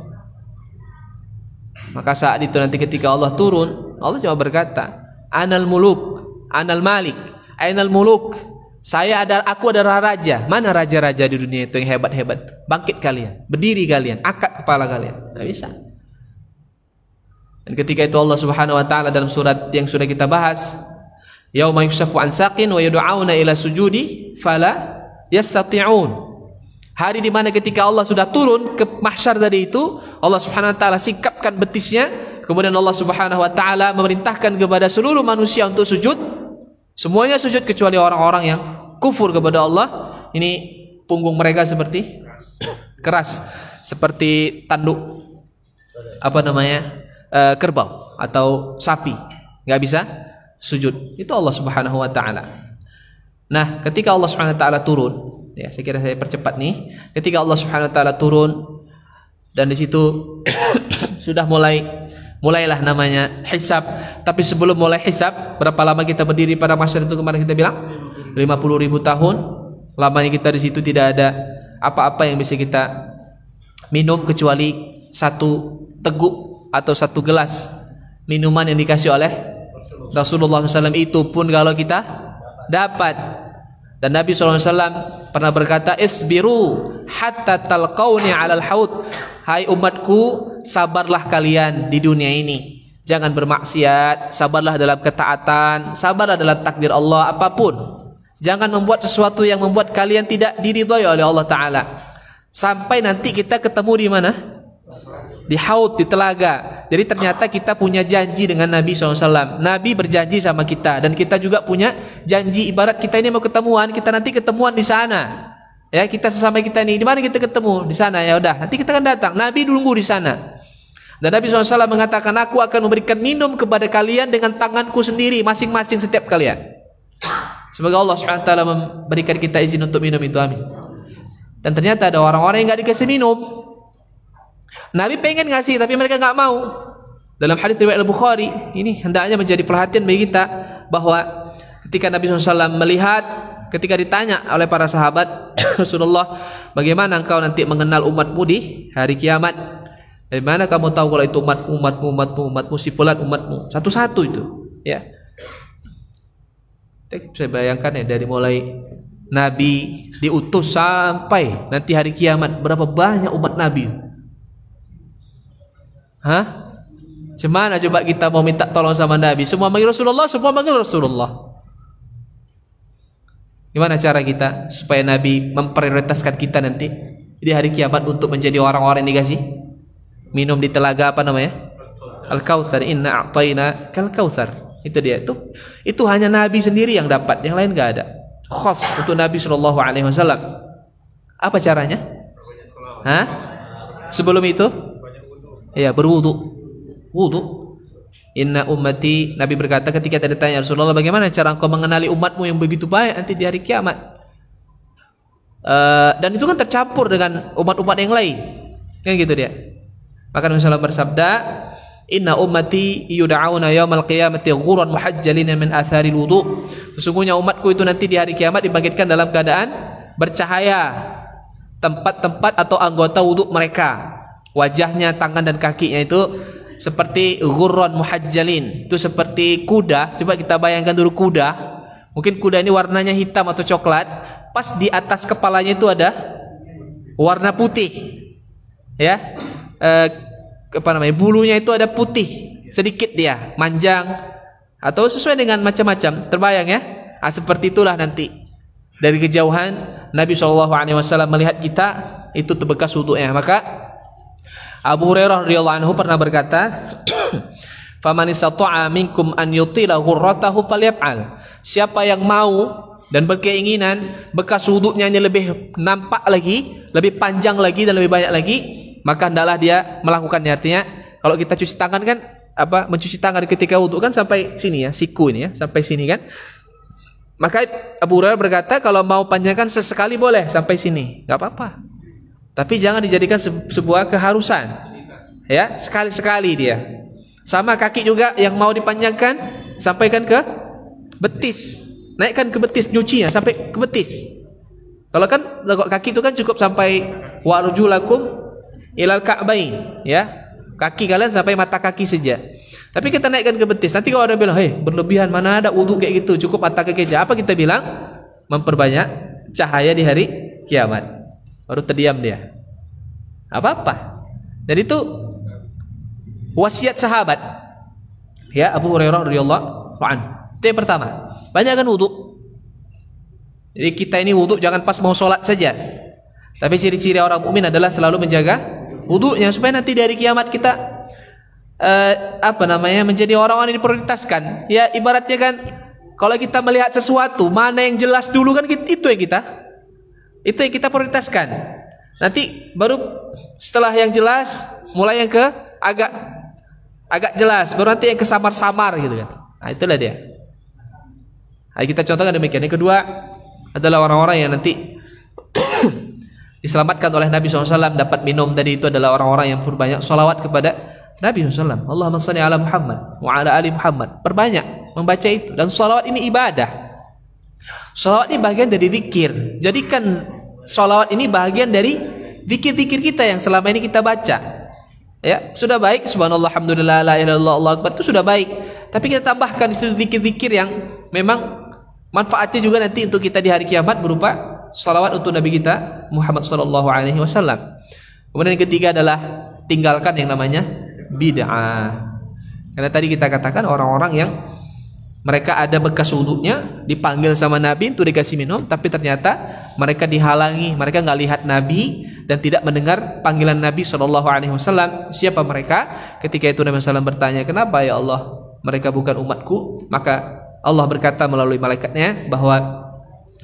Maka saat itu nanti ketika Allah turun, Allah cuma berkata, Anal muluk, Anal malik, Ainal muluk. Aku adalah raja. Mana raja-raja di dunia itu yang hebat-hebat? Bangkit kalian, berdiri kalian, angkat kepala kalian. Tidak bisa. Dan ketika itu Allah Subhanahu wa taala dalam surat yang sudah kita bahas, yauma yukshafu an saqin wa yud'auna ila sujudi fala yastati'un. Hari di mana ketika Allah sudah turun ke mahsyar tadi itu, Allah Subhanahu wa taala sikapkan betisnya, kemudian Allah Subhanahu wa taala memerintahkan kepada seluruh manusia untuk sujud. Semuanya sujud kecuali orang-orang yang kufur kepada Allah. Ini punggung mereka seperti keras, seperti tanduk kerbau atau sapi, nggak bisa sujud. Itu Allah Subhanahu wa taala. Nah, ketika Allah Subhanahu wa taala turun, ya saya kira saya percepat nih. Ketika Allah Subhanahu wa taala turun dan di situ sudah mulailah namanya hisab. Tapi sebelum mulai hisab, berapa lama kita berdiri pada mahsyar itu kemarin kita bilang? 50.000 tahun. Lamanya kita di situ tidak ada apa-apa yang bisa kita minum kecuali satu teguk atau satu gelas minuman yang dikasih oleh Rasulullah SAW. Itu pun kalau kita dapat. Dan Nabi SAW pernah berkata, Isbiru hatta talqawni alal haud. Hai umatku, sabarlah kalian di dunia ini. Jangan bermaksiat, sabarlah dalam ketaatan, sabarlah dalam takdir Allah apapun. Jangan membuat sesuatu yang membuat kalian tidak diridhai oleh Allah Ta'ala. Sampai nanti kita ketemu di mana? Di haud, di telaga. Jadi ternyata kita punya janji dengan Nabi SAW. Nabi berjanji sama kita, dan kita juga punya janji. Ibarat kita ini mau ketemuan, kita nanti ketemuan di sana. Ya, kita sesama kita nih, di mana kita ketemu? Di sana. Ya udah, nanti kita akan datang. Nabi nunggu di sana. Dan Nabi SAW mengatakan, aku akan memberikan minum kepada kalian dengan tanganku sendiri, masing-masing setiap kalian. Semoga Allah SWT memberikan kita izin untuk minum itu, amin. Dan ternyata ada orang-orang yang nggak dikasih minum. Nabi pengen ngasih, tapi mereka nggak mau. Dalam hadits riwayat Al-Bukhari, ini hendaknya menjadi perhatian bagi kita, bahwa ketika Nabi SAW melihat, ketika ditanya oleh para sahabat, Rasulullah, bagaimana engkau nanti mengenal umatmu di hari kiamat? Dari mana kamu tahu kalau itu umatmu, si fulan umatmu? Satu-satu itu, ya. Saya bayangkan ya, dari mulai Nabi diutus sampai nanti hari kiamat, berapa banyak umat Nabi? Hah? Gimana coba kita mau minta tolong sama Nabi? Semua manggil Rasulullah, semua manggil Rasulullah. Gimana cara kita supaya Nabi memprioritaskan kita nanti di hari kiamat untuk menjadi orang-orang yang dikasih minum di telaga apa namanya? Al-Kautsar. Inna a'tayna kal kautsar. Itu dia. Itu hanya Nabi sendiri yang dapat, yang lain enggak ada. Khas untuk Nabi sallallahu alaihi wasallam. Apa caranya? Hah? Sebelum itu? Ya, berwudu. Wudu. Inna ummati, Nabi berkata ketika ditanya Rasulullah, bagaimana cara engkau mengenali umatmu yang begitu baik nanti di hari kiamat? Dan itu kan tercampur dengan umat-umat yang lain, kan gitu dia. Maka Nabi SAW bersabda, Inna ummati yud'auna yaumal qiyamati ghurran muhajjalina min atharil wudu. Sesungguhnya umatku itu nanti di hari kiamat dibangkitkan dalam keadaan bercahaya tempat-tempat atau anggota wudu mereka. Wajahnya, tangan dan kakinya itu seperti ghurran muhajjalin. Itu seperti kuda. Coba kita bayangkan dulu kuda. Mungkin kuda ini warnanya hitam atau coklat. Pas di atas kepalanya itu ada warna putih. Ya. Bulunya itu ada putih sedikit, dia manjang atau sesuai dengan macam-macam, terbayang ya. Seperti itulah nanti dari kejauhan Nabi SAW melihat kita itu terbekas wudunya. Maka Abu Hurairah radhiyallahu anhu pernah berkata, faman istata'a minkum an yutila ghurratahu falyaf'al. Siapa yang mau dan berkeinginan bekas wuduknya ini lebih nampak lagi, lebih panjang lagi dan lebih banyak lagi, maka hendaklah dia melakukannya. Artinya kalau kita cuci tangan kan mencuci tangan ketika wuduk kan sampai sini ya, siku ini ya, sampai sini kan. Maka Abu Hurairah berkata kalau mau panjangkan sesekali boleh sampai sini, nggak apa-apa. Tapi jangan dijadikan sebuah keharusan. Ya, sekali-sekali dia. Sama kaki juga yang mau dipanjangkan sampaikan ke betis. Naikkan ke betis, nyucinya sampai ke betis. Kalau kan kaki itu kan cukup sampai warjulakum ilal ka'bain, ya. Kaki kalian sampai mata kaki saja. Tapi kita naikkan ke betis. Nanti kalau ada bilang, "Hei, berlebihan, mana ada wudu kayak gitu, cukup mata kaki aja." Apa kita bilang? Memperbanyak cahaya di hari kiamat. Baru terdiam dia. Apa-apa. Jadi itu wasiat sahabat. Ya, Abu Hurairah radhiyallahu anhu. Itu yang pertama. Banyakkan wudu. Jadi kita ini wudu jangan pas mau sholat saja. Tapi ciri-ciri orang mukmin adalah selalu menjaga wudunya supaya nanti dari kiamat kita menjadi orang-orang yang diprioritaskan. Ya ibaratnya kan kalau kita melihat sesuatu mana yang jelas dulu kan itu yang kita prioritaskan. Nanti baru setelah yang jelas mulai yang ke agak jelas, baru nanti yang ke samar-samar gitu kan. Nah, itulah dia. Nah, kita contohkan demikian. Yang kedua adalah orang-orang yang nanti diselamatkan oleh Nabi SAW, dapat minum tadi itu adalah orang-orang yang berbanyak salawat kepada Nabi SAW. Allahumma shalli ala Muhammad wa ala ali Muhammad. Perbanyak membaca itu. Dan salawat ini ibadah. Salawat ini bagian dari zikir. Jadikan salawat ini bagian dari zikir-zikir kita yang selama ini kita baca. Ya, sudah baik subhanallah, alhamdulillah, la ilaha illallah, Allahu akbar, itu sudah baik. Tapi kita tambahkan itu zikir-zikir yang memang manfaatnya juga nanti untuk kita di hari kiamat berupa salawat untuk Nabi kita Muhammad sallallahu alaihi wasallam. Kemudian yang ketiga adalah tinggalkan yang namanya bid'ah. Karena tadi kita katakan orang-orang yang mereka ada bekas wudunya, dipanggil sama Nabi untuk dikasih minum, tapi ternyata mereka dihalangi, mereka nggak lihat Nabi dan tidak mendengar panggilan Nabi Shallallahu Alaihi Wasallam. Siapa mereka? Ketika itu Nabi SAW bertanya, kenapa ya Allah mereka bukan umatku? Maka Allah berkata melalui malaikatnya bahwa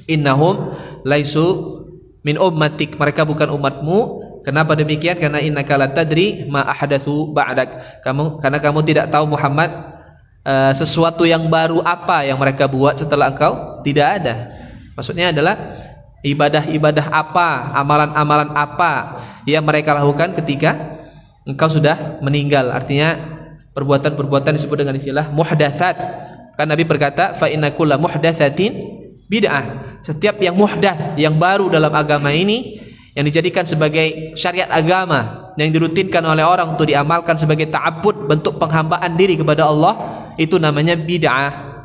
innahum laisu min ummatik, mereka bukan umatmu. Kenapa demikian? Karena innaka la tadri ma ahdatsu ba'dak. Karena kamu tidak tahu Muhammad sesuatu yang baru apa yang mereka buat setelah engkau tidak ada. Maksudnya adalah ibadah-ibadah apa, amalan-amalan apa yang mereka lakukan ketika engkau sudah meninggal. Artinya perbuatan-perbuatan disebut dengan istilah muhdatsat. Kan Nabi berkata, fa inna kulla muhdatsatin bid'ah. Setiap yang muhdats, yang baru dalam agama ini, yang dijadikan sebagai syariat agama, yang dirutinkan oleh orang untuk diamalkan sebagai ta'abbud, bentuk penghambaan diri kepada Allah, itu namanya bid'ah.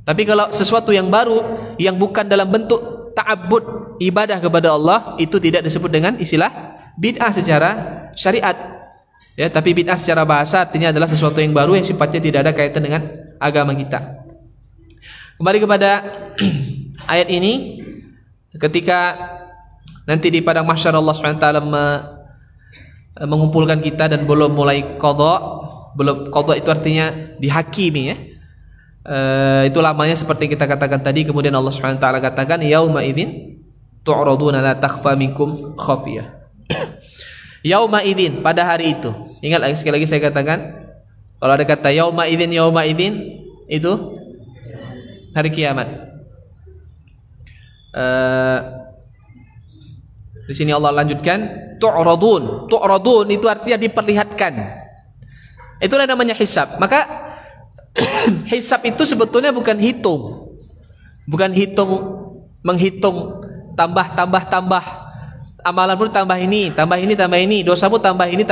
Tapi kalau sesuatu yang baru yang bukan dalam bentuk ta'abbud, ibadah kepada Allah, itu tidak disebut dengan istilah bid'ah secara syariat. Ya, tapi bid'ah secara bahasa artinya adalah sesuatu yang baru yang sifatnya tidak ada kaitan dengan agama kita. Kembali kepada ayat ini, ketika nanti di padang mahsyar Allah SWT mengumpulkan kita dan belum mulai qadha. Belum qadha itu artinya dihakimi ya. Itu lamanya seperti kita katakan tadi. Kemudian Allah Subhanahu wa taala katakan yauma idzin tu'raduna la takhfa minkum khafiyah. Yauma idzin, pada hari itu. Ingat lagi sekali lagi saya katakan, kalau ada kata yauma idzin itu hari kiamat. Di sini Allah lanjutkan tu'radun itu artinya diperlihatkan. Itulah namanya hisab. Maka hisab itu sebetulnya bukan menghitung tambah. Amalan pun tambah ini, dosamu tambah ini.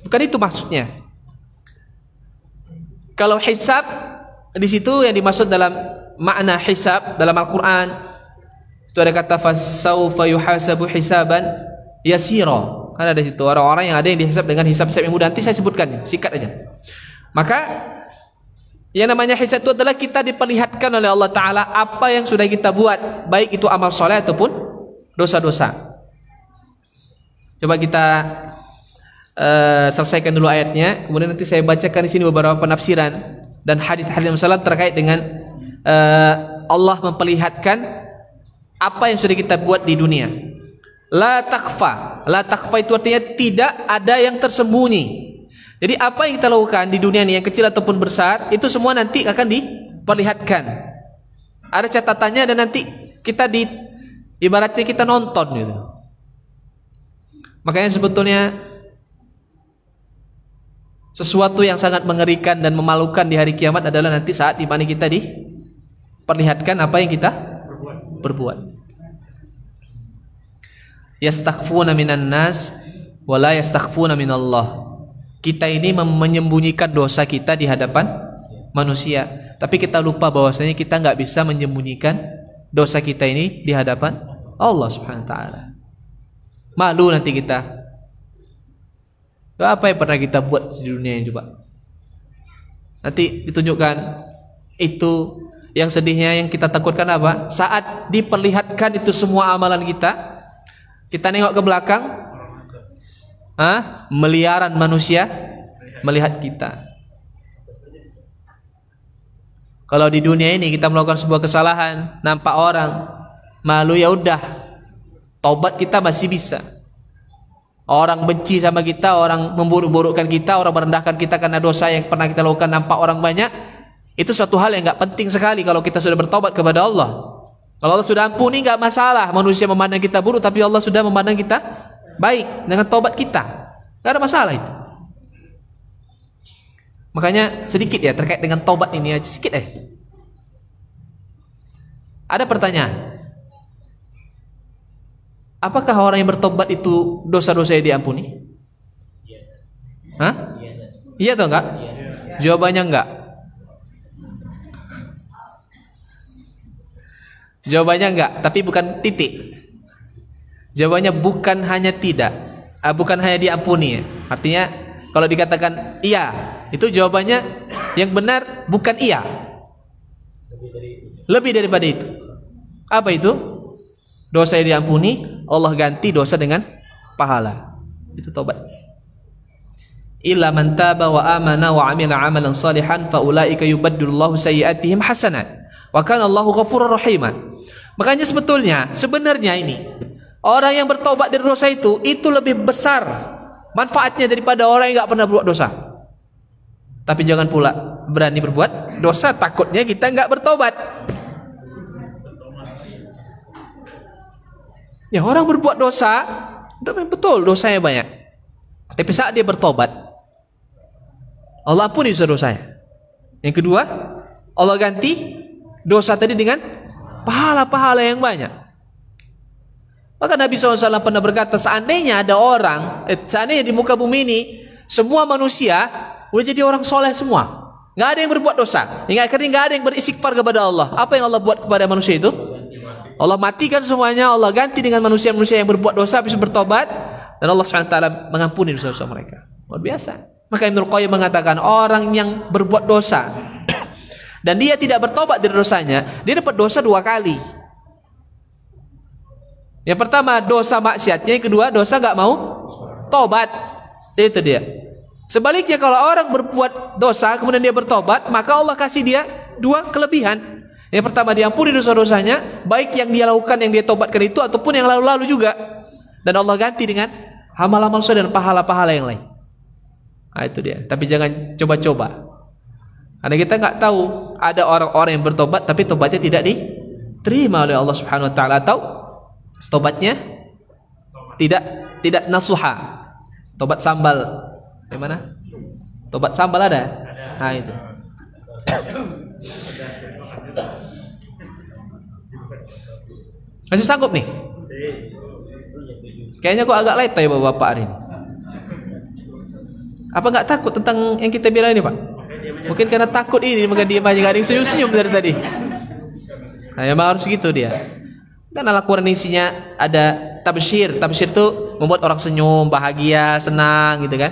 Bukan itu maksudnya. Kalau hisab di situ yang dimaksud dalam makna hisab dalam Al-Qur'an itu ada kata fasaufa yuhasabu hisaban yasira. Kan ada di situ orang-orang yang ada yang dihisab dengan hisab-hisab yang mudah. Nanti saya sebutkan, sikat aja. Maka yang namanya hisab itu adalah kita diperlihatkan oleh Allah Ta'ala apa yang sudah kita buat, baik itu amal soleh ataupun dosa-dosa. Coba kita selesaikan dulu ayatnya, kemudian nanti saya bacakan di sini beberapa penafsiran dan hadis-hadis Rasulullah terkait dengan Allah memperlihatkan apa yang sudah kita buat di dunia. La takfa. La takfa itu artinya tidak ada yang tersembunyi. Jadi apa yang kita lakukan di dunia ini, yang kecil ataupun besar, itu semua nanti akan diperlihatkan. Ada catatannya dan nanti kita ibaratnya kita nonton gitu. Makanya sebetulnya sesuatu yang sangat mengerikan dan memalukan di hari kiamat adalah nanti saat di mana kita diperlihatkan apa yang kita berbuat. Yastakhfuna minan nas wa la yastakhfuna minallah. Kita ini menyembunyikan dosa kita di hadapan manusia, tapi kita lupa bahwasanya kita nggak bisa menyembunyikan dosa kita ini di hadapan Allah Subhanahu wa taala. Malu nanti kita. Apa yang pernah kita buat di dunia ini coba? Nanti ditunjukkan. Itu yang sedihnya, yang kita takutkan apa? Saat diperlihatkan itu semua amalan kita nengok ke belakang, miliaran manusia melihat kita. Kalau di dunia ini kita melakukan sebuah kesalahan, nampak orang, malu, ya udah, taubat kita masih bisa. Orang benci sama kita, orang memburuk-burukkan kita, orang merendahkan kita karena dosa yang pernah kita lakukan, nampak orang banyak, itu suatu hal yang nggak penting sekali kalau kita sudah bertobat kepada Allah. Kalau Allah sudah ampuni, nggak masalah manusia memandang kita buruk, tapi Allah sudah memandang kita baik dengan taubat kita, nggak ada masalah itu. Makanya sedikit ya terkait dengan taubat ini aja sedikit. Ada pertanyaan. Apakah orang yang bertobat itu dosa-dosanya diampuni? Hah? Iya atau enggak? Jawabannya enggak. Jawabannya enggak, tapi bukan titik. Jawabannya bukan hanya tidak, bukan hanya diampuni. Artinya kalau dikatakan iya, itu jawabannya yang benar bukan iya. Lebih daripada itu. Apa itu? Dosa yang diampuni, Allah ganti dosa dengan pahala. Itu taubat. Illa man taba wa amana wa amila amalan salihan fa ulaika yubaddilullahu sayyi'atihim hasanat wa kana Allahu ghafurur rahim. Makanya sebenarnya ini orang yang bertobat dari dosa itu lebih besar manfaatnya daripada orang yang enggak pernah berbuat dosa. Tapi jangan pula berani berbuat dosa, takutnya kita enggak bertobat. Ya, orang berbuat dosa, betul dosanya banyak. Tapi saat dia bertobat, Allah ampuni dosa-dosanya. Yang kedua, Allah ganti dosa tadi dengan pahala-pahala yang banyak. Maka Nabi SAW pernah berkata, seandainya ada orang, seandainya di muka bumi ini semua manusia udah jadi orang soleh semua, nggak ada yang berbuat dosa, hingga akhirnya nggak ada yang beristighfar kepada Allah. Apa yang Allah buat kepada manusia itu? Allah matikan semuanya, Allah ganti dengan manusia-manusia yang berbuat dosa bisa bertobat, dan Allah SWT mengampuni dosa-dosa mereka. Luar biasa. Maka Ibnu Qayyim mengatakan orang yang berbuat dosa dan dia tidak bertobat dari dosanya, dia dapat dosa 2 kali. Yang pertama dosa maksiatnya, yang kedua dosa gak mau tobat. Itu dia. Sebaliknya kalau orang berbuat dosa kemudian dia bertobat, maka Allah kasih dia 2 kelebihan. Yang pertama diampuni dosa-dosanya, baik yang dia lakukan, yang dia tobatkan itu, ataupun yang lalu-lalu juga. Dan Allah ganti dengan amal-amal soleh dan pahala-pahala yang lain. Nah, itu dia. Tapi jangan coba-coba. Karena kita nggak tahu ada orang-orang yang bertobat tapi tobatnya tidak diterima oleh Allah Subhanahu Wa Taala, atau tobatnya tidak nasuha, tobat sambal. Bagaimana? Tobat sambal ada? Nah itu. Masih sanggup nih? Kayaknya kok agak letoy ya bapak ini. Apa nggak takut tentang yang kita bilang ini pak? Mungkin karena takut ini maka dia aja, gak ada yang senyum-senyum dari tadi. Nah, emang harus gitu dia. Karena Al-Quran isinya ada tabsyir. Tabsyir itu membuat orang senyum, bahagia, senang gitu kan.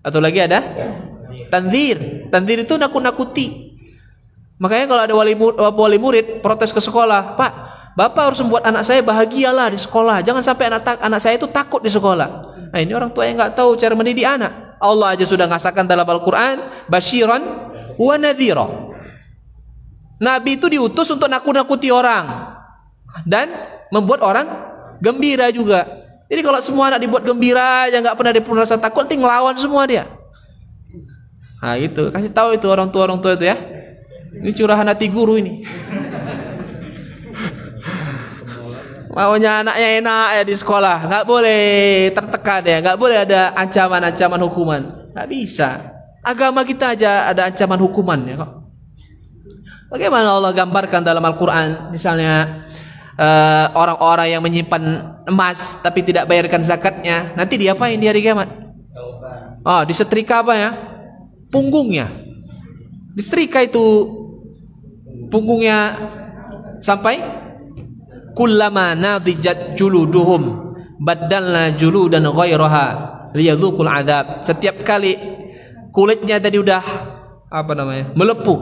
Atau lagi ada tanzir. Tanzir itu nakut-nakuti. Makanya kalau ada wali murid protes ke sekolah, Pak, Bapak harus membuat anak saya bahagialah di sekolah. Jangan sampai anak saya itu takut di sekolah. Nah, ini orang tua yang nggak tahu cara mendidik anak. Allah aja sudah ngasahkan dalam Al-Quran, basyiran wa nadhira. Nabi itu diutus untuk nakut-nakuti orang dan membuat orang gembira juga. Jadi kalau semua anak dibuat gembira aja, nggak pernah dia pernah rasa takut, nanti ngelawan semua dia. Nah itu, kasih tahu itu orang tua itu ya. Ini curahan hati guru ini. Maunya anaknya enak ya di sekolah, nggak boleh tertekan ya, nggak boleh ada ancaman-ancaman hukuman, nggak bisa. Agama kita aja ada ancaman hukuman ya kok. Bagaimana Allah gambarkan dalam Al-Quran, misalnya orang-orang yang menyimpan emas tapi tidak bayarkan zakatnya, nanti diapain di hari kiamat? Oh, disetrika apa ya? Punggungnya, disetrika itu punggungnya sampai kullama nadijat juluduhum badalna juludan ghairaha liyadzuqul adzab. Setiap kali kulitnya tadi udah melepuh,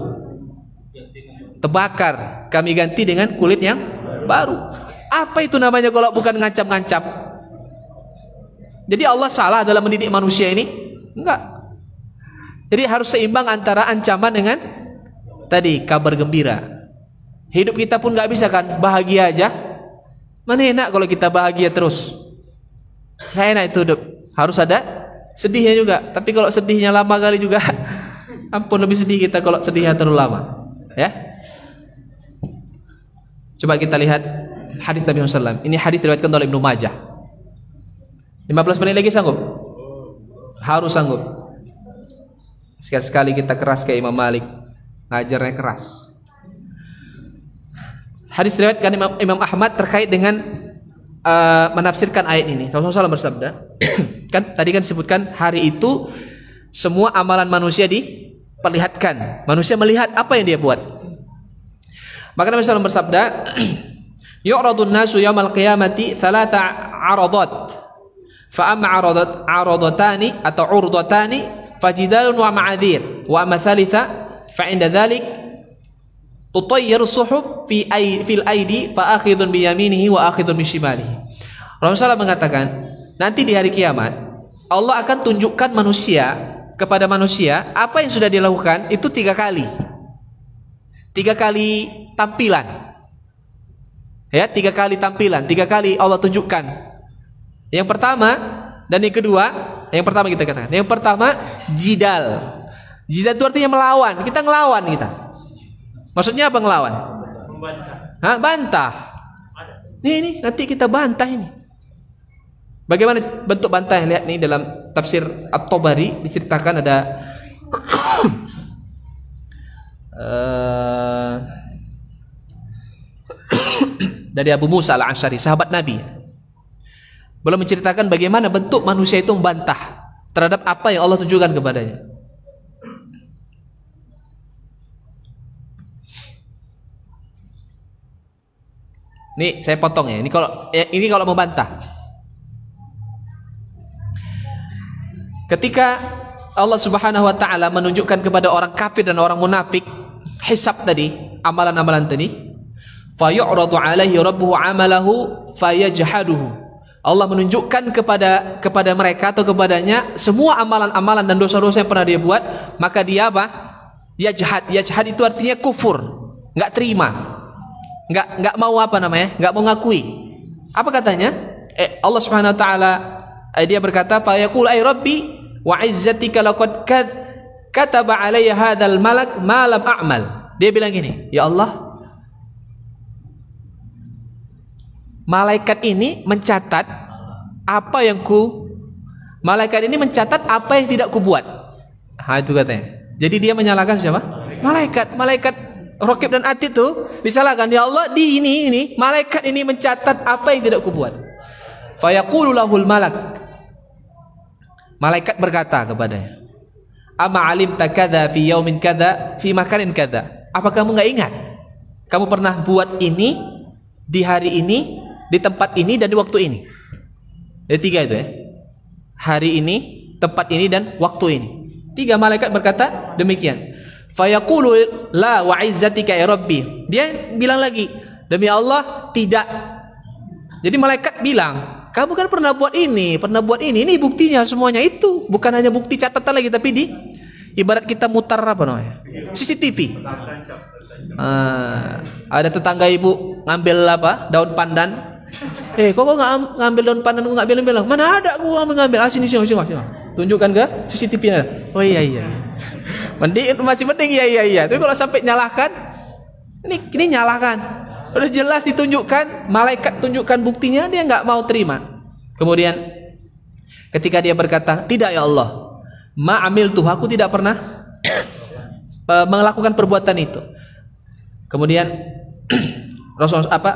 terbakar, kami ganti dengan kulit yang baru. Apa itu namanya kalau bukan ngancam-ngancam? Jadi Allah salah dalam mendidik manusia ini? Enggak. Jadi harus seimbang antara ancaman dengan tadi kabar gembira. Hidup kita pun nggak bisa kan bahagia aja. Mana enak kalau kita bahagia terus? Nggak enak itu hidup. Harus ada sedihnya juga. Tapi kalau sedihnya lama kali juga, ampun lebih sedih kita kalau sedihnya terlalu lama. Ya. Coba kita lihat hadis Nabi SAW. Ini hadis diriwayatkan oleh Ibnu Majah. 15 menit lagi sanggup? Harus sanggup. Sekali-sekali kita keras kayak Imam Malik, ngajarnya keras. Hadis diriwayatkan Imam Ahmad terkait dengan menafsirkan ayat ini. Rasulullah SAW bersabda, kan tadi kan disebutkan hari itu semua amalan manusia diperlihatkan. Manusia melihat apa yang dia buat. Maka Nabi SAW bersabda, yu'radun nasu yaumal qiyamati thalatha aradat. Fa amma aradatani atau urdatani fajidalun wa ma'adhir wa amma thalitha fa inda dhalik tutayyiru suhub fil aidi fa akhidun bi yaminihi wa akhidun bi shimalihi. Rasulullah mengatakan, nanti di hari kiamat Allah akan tunjukkan kepada manusia apa yang sudah dilakukan itu 3 kali. 3 kali tampilan. Ya, 3 kali tampilan, 3 kali Allah tunjukkan. Yang pertama dan yang kedua, yang pertama kita katakan. Yang pertama jidal. Jidal itu artinya melawan. Kita ngelawan kita. Maksudnya apa ngelawan? Membantah. Hah? Bantah. Ini nanti kita bantah ini. Bagaimana bentuk bantah? Lihat nih dalam tafsir At-Tabari diceritakan ada dari Abu Musa Al-Asy'ari, sahabat Nabi, belum menceritakan bagaimana bentuk manusia itu membantah terhadap apa yang Allah tunjukkan kepadanya. Nih saya potong ya. Ini kalau membantah. Ketika Allah Subhanahu wa taala menunjukkan kepada orang kafir dan orang munafik hisab tadi, amalan-amalan tadi, fayu'radu alaihi rabbuhu amalahu fayajhaduhu. Allah menunjukkan kepada mereka atau kepadanya semua amalan-amalan dan dosa-dosa yang pernah dia buat, maka dia apa? Yajhad. Yajhad itu artinya kufur, enggak terima. Enggak mau enggak mau ngakui. Apa katanya? Allah Subhanahu wa taala dia berkata, fa yaqul ay rabbi wa izzatika laqad kataba alayya hadzal malak ma lam a'mal. Dia bilang gini, ya Allah, malaikat ini mencatat apa yang tidak kubuat. Itu katanya. Jadi dia menyalahkan siapa? Malaikat Raqib dan Atid itu disalahkan. Ya Allah, di ini malaikat ini mencatat apa yang tidak kubuat. Fa yaqulu lahul malak. Malaikat berkata kepadanya, ama alimta kadza fi yaumin kadza fi makanin kadza. Apa kamu enggak ingat? Kamu pernah buat ini di hari ini, di tempat ini dan di waktu ini. Jadi 3 itu ya. Hari ini, tempat ini dan waktu ini. 3 malaikat berkata demikian. Fa yaqulu la wa izzatika ya rabbi. Dia bilang lagi, demi Allah tidak. Jadi malaikat bilang, kamu kan pernah buat ini, ini buktinya semuanya itu. Bukan hanya bukti catatan lagi, tapi Ibarat kita mutar apa namanya? CCTV. Ada tetangga ibu ngambil apa? Daun pandan. Kok nggak ngambil daun pandan? Nggak bilang-bilang. Mana ada? Aku ngambil. Sini. Tunjukkan ke CCTV-nya. Oh iya. Masih penting iya. Tapi kalau sampai nyalahkan, ini nyalahkan. Udah jelas ditunjukkan, malaikat tunjukkan buktinya, dia nggak mau terima. Kemudian ketika dia berkata, tidak ya Allah, ma'amiltuh, aku tidak pernah melakukan perbuatan itu. Kemudian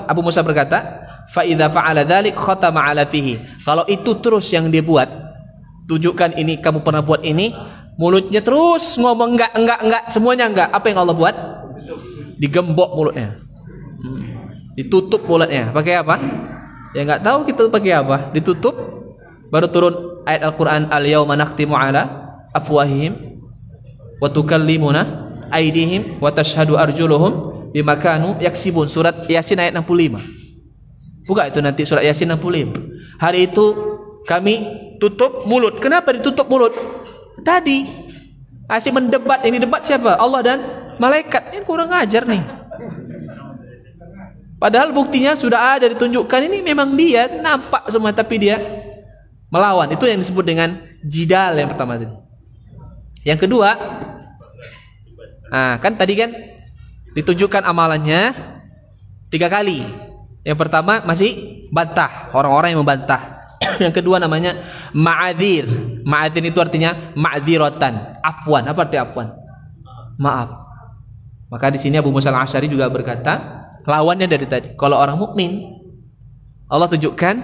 Abu Musa berkata, fa idza fa'ala dzalik khatama 'ala fihi. Kalau itu terus yang dia buat, tunjukkan ini kamu pernah buat ini, mulutnya terus ngomong enggak, semuanya enggak. Apa yang Allah buat? Digembok mulutnya. Ditutup mulutnya. Pakai apa? Ya enggak tahu kita pakai apa. Ditutup, baru turun ayat Al-Qur'an, al-yauma nakhtimu 'ala afwahihim wa tukallimuna aydihim wa tashhadu arjuluhum bima kanu yaksibun. Surat Yasin ayat 65. Buka itu nanti surat Yasin 65. Hari itu kami tutup mulut. Kenapa ditutup mulut? Tadi asik mendebat. Ini debat siapa? Allah dan malaikat. Ini kurang ajar nih. Padahal buktinya sudah ada ditunjukkan. Ini memang dia nampak semua, tapi dia melawan. Itu yang disebut dengan jidal yang pertama tadi. Yang kedua, kan tadi kan ditunjukkan amalannya 3 kali. Yang pertama masih bantah, orang-orang yang membantah. Yang kedua namanya ma'adzir. Ma'adzir itu artinya ma'dzirotan, afwan. Apa arti afwan? Maaf. Maka di sini Abu Musa al-Asy'ari juga berkata, lawannya dari tadi. Kalau orang mukmin, Allah tunjukkan,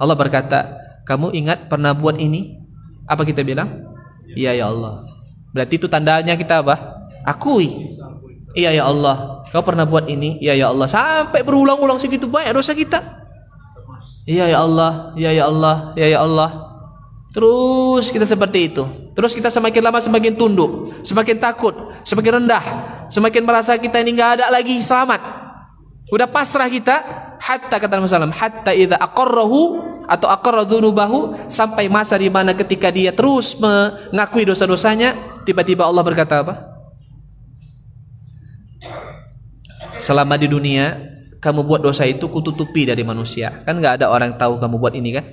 Allah berkata, kamu ingat pernah buat ini? Apa kita bilang? Iya ya Allah. Berarti itu tandanya kita apa? Akui. Iya ya Allah, kau pernah buat ini? Iya ya Allah. Sampai berulang-ulang segitu banyak dosa kita. Iya ya Allah, iya ya Allah, iya ya Allah. Terus kita seperti itu. Terus kita semakin lama semakin tunduk, semakin takut, semakin rendah, semakin merasa kita ini nggak ada lagi selamat. Udah pasrah kita, hatta kata Rasulullah SAW, hatta idza aqarrahu atau aqarra dzunubahu, sampai masa di mana ketika dia terus mengakui dosa-dosanya, tiba-tiba Allah berkata apa? Selama di dunia kamu buat dosa itu kututupi dari manusia. Kan nggak ada orang tahu kamu buat ini kan?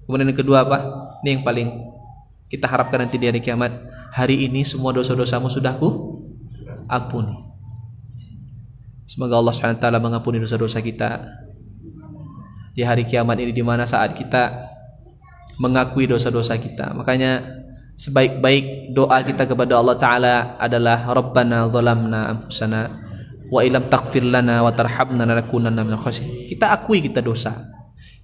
Kemudian yang kedua apa? Ini yang paling kita harapkan nanti di hari kiamat. Hari ini semua dosa-dosamu sudah ku ampuni. Semoga Allah SWT mengampuni dosa-dosa kita di hari kiamat ini, di mana saat kita mengakui dosa-dosa kita. Makanya sebaik-baik doa kita kepada Allah Ta'ala adalah Rabbana zalamna anfusana wa ilam taghfir lana wa tarhamna lanakunanna minal khasirin. Kita akui kita dosa.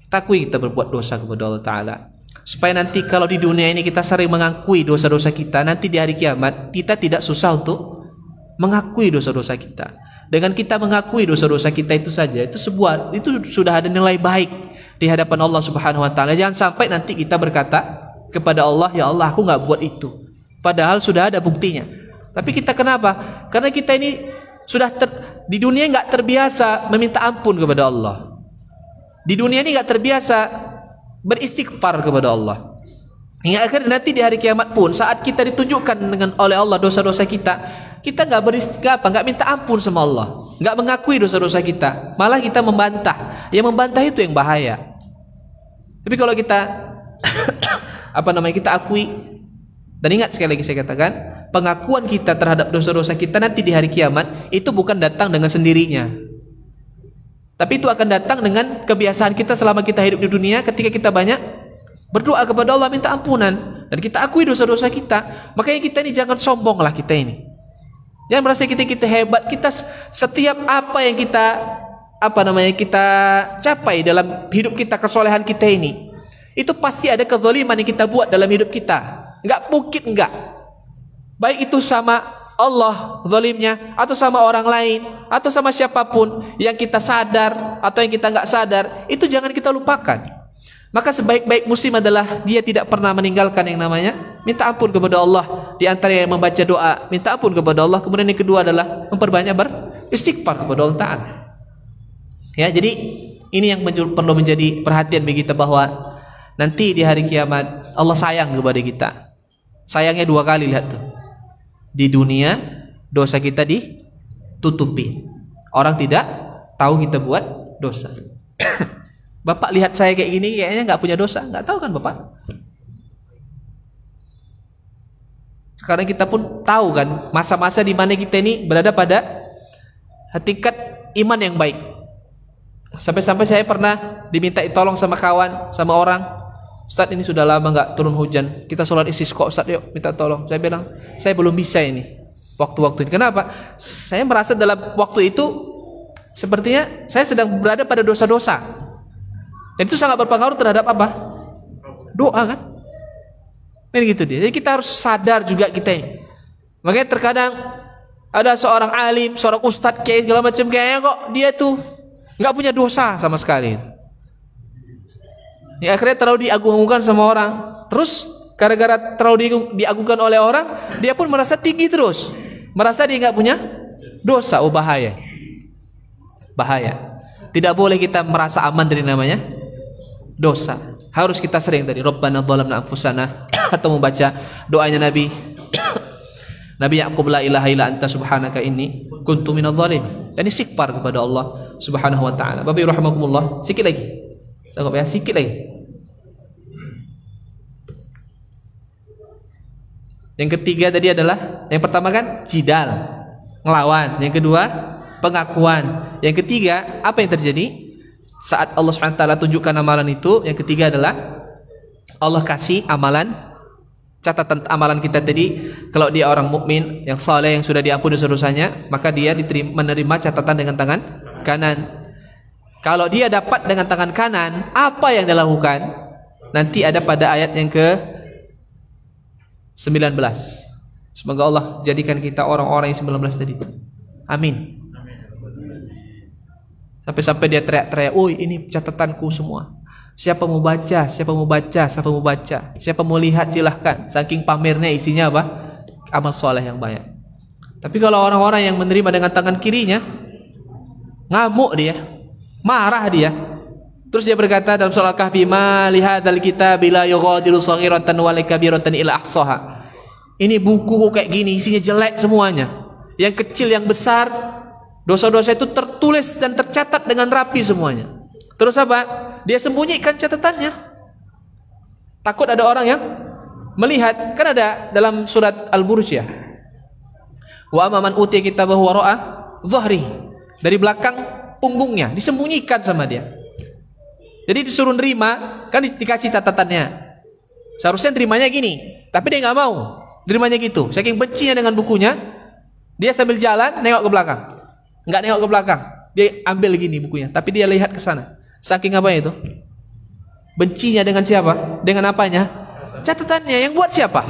Kita akui kita berbuat dosa kepada Allah Ta'ala. Supaya nanti kalau di dunia ini kita sering mengakui dosa-dosa kita, nanti di hari kiamat kita tidak susah untuk mengakui dosa-dosa kita. Dengan kita mengakui dosa-dosa kita itu saja, itu sudah ada nilai baik di hadapan Allah Subhanahu wa taala. Jangan sampai nanti kita berkata kepada Allah, ya Allah aku nggak buat itu. Padahal sudah ada buktinya. Tapi kita kenapa? Karena kita ini sudah di dunia nggak terbiasa meminta ampun kepada Allah. Di dunia ini nggak terbiasa beristighfar kepada Allah. Hingga akhirnya nanti di hari kiamat pun saat kita ditunjukkan oleh Allah dosa-dosa kita, kita nggak minta ampun sama Allah, nggak mengakui dosa-dosa kita, malah kita membantah. Yang membantah itu yang bahaya. Tapi kalau kita kita akui, dan ingat sekali lagi saya katakan, pengakuan kita terhadap dosa-dosa kita nanti di hari kiamat itu bukan datang dengan sendirinya, tapi itu akan datang dengan kebiasaan kita selama kita hidup di dunia. Ketika kita banyak berdoa kepada Allah minta ampunan dan kita akui dosa-dosa kita, makanya kita ini jangan sombong lah kita ini. Jangan merasa kita hebat. Kita setiap apa yang kita kita capai dalam hidup kita, kesolehan kita ini, itu pasti ada kezaliman yang kita buat dalam hidup kita. Enggak mungkin enggak. Baik itu sama Allah zalimnya, atau sama orang lain, atau sama siapapun, yang kita sadar atau yang kita enggak sadar, itu jangan kita lupakan. Maka sebaik-baik muslim adalah dia tidak pernah meninggalkan yang namanya minta ampun kepada Allah. Di antara yang membaca doa minta ampun kepada Allah. Kemudian yang kedua adalah memperbanyak beristighfar kepada Allah Ta'ala. Ya, jadi ini yang perlu menjadi perhatian bagi kita, bahwa nanti di hari kiamat Allah sayang kepada kita. Sayangnya dua kali, lihat tuh. Di dunia dosa kita ditutupi. Orang tidak tahu kita buat dosa. Bapak lihat saya kayak gini kayaknya nggak punya dosa, nggak tahu kan Bapak? Sekarang kita pun tahu kan masa-masa di mana kita ini berada pada tingkat iman yang baik. Sampai-sampai saya pernah diminta tolong sama kawan, sama orang, Ustaz ini sudah lama nggak turun hujan, kita sholat istisqa Ustaz, yuk minta tolong. Saya bilang saya belum bisa ini waktu-waktu ini. Kenapa? Saya merasa dalam waktu itu sepertinya saya sedang berada pada dosa-dosa. Dan itu sangat berpengaruh terhadap apa? Doa kan? Ini gitu dia. Jadi kita harus sadar juga kita ini. Makanya terkadang ada seorang alim, seorang ustadz kayak segala macam kayaknya kok dia tuh nggak punya dosa sama sekali. Ya, akhirnya terlalu diagung-agungkan sama orang. Terus gara-gara terlalu diagungkan oleh orang, dia pun merasa tinggi terus. Merasa dia nggak punya dosa. Oh bahaya. Bahaya. Tidak boleh kita merasa aman dari namanya dosa. Harus kita sering tadi Rabbana dhalamna anfusana atau membaca doanya Nabi Yaqub, la ilaha illa anta subhanaka inni kuntu minadh dhalimin. Dan istighfar kepada Allah Subhanahu wa taala. Bapak Ibu rahimakumullah, sikit lagi. Sanggup ya? Sikit lagi. Yang ketiga tadi adalah, yang pertama kan jidal, ngelawan. Yang kedua pengakuan. Yang ketiga apa yang terjadi? Saat Allah SWT tunjukkan amalan itu, yang ketiga adalah Allah kasih amalan, catatan amalan kita tadi. Kalau dia orang mukmin yang saleh, yang sudah diampuni dosanya, maka dia menerima catatan dengan tangan kanan. Kalau dia dapat dengan tangan kanan, apa yang dia lakukan? Nanti ada pada ayat yang ke-19. Semoga Allah jadikan kita orang-orang yang 19 tadi. Amin. Sampai-sampai dia teriak-teriak, "Woi, ini catatanku semua. Siapa mau baca? Siapa mau baca? Siapa mau baca? Siapa mau lihat silahkan." Saking pamernya isinya apa? Amal soleh yang banyak. Tapi kalau orang-orang yang menerima dengan tangan kirinya, ngamuk dia, marah dia. Terus dia berkata dalam surah Al-Kahfi, "Ma lihadzal kitabi la yughadiru shaghiratan wa la kabiratan illa ahsaha." Ini buku kayak gini isinya jelek semuanya. Yang kecil yang besar, dosa-dosa itu tertulis dan tercatat dengan rapi semuanya. Terus apa? Dia sembunyikan catatannya. Takut ada orang yang melihat. Kan ada dalam surat Al-Buruj ya. Wa amman utiya kitabahu wara'a dhahri. Dari belakang punggungnya disembunyikan sama dia. Jadi disuruh nerima, kan dikasih catatannya. Seharusnya nerimanya gini, tapi dia nggak mau. Nerimanya gitu. Saking bencinya dengan bukunya, dia sambil jalan nengok ke belakang. Nggak nengok ke belakang, dia ambil gini bukunya, tapi dia lihat ke sana. Saking apa itu? Bencinya dengan siapa? Dengan apanya? Catatannya. Yang buat siapa?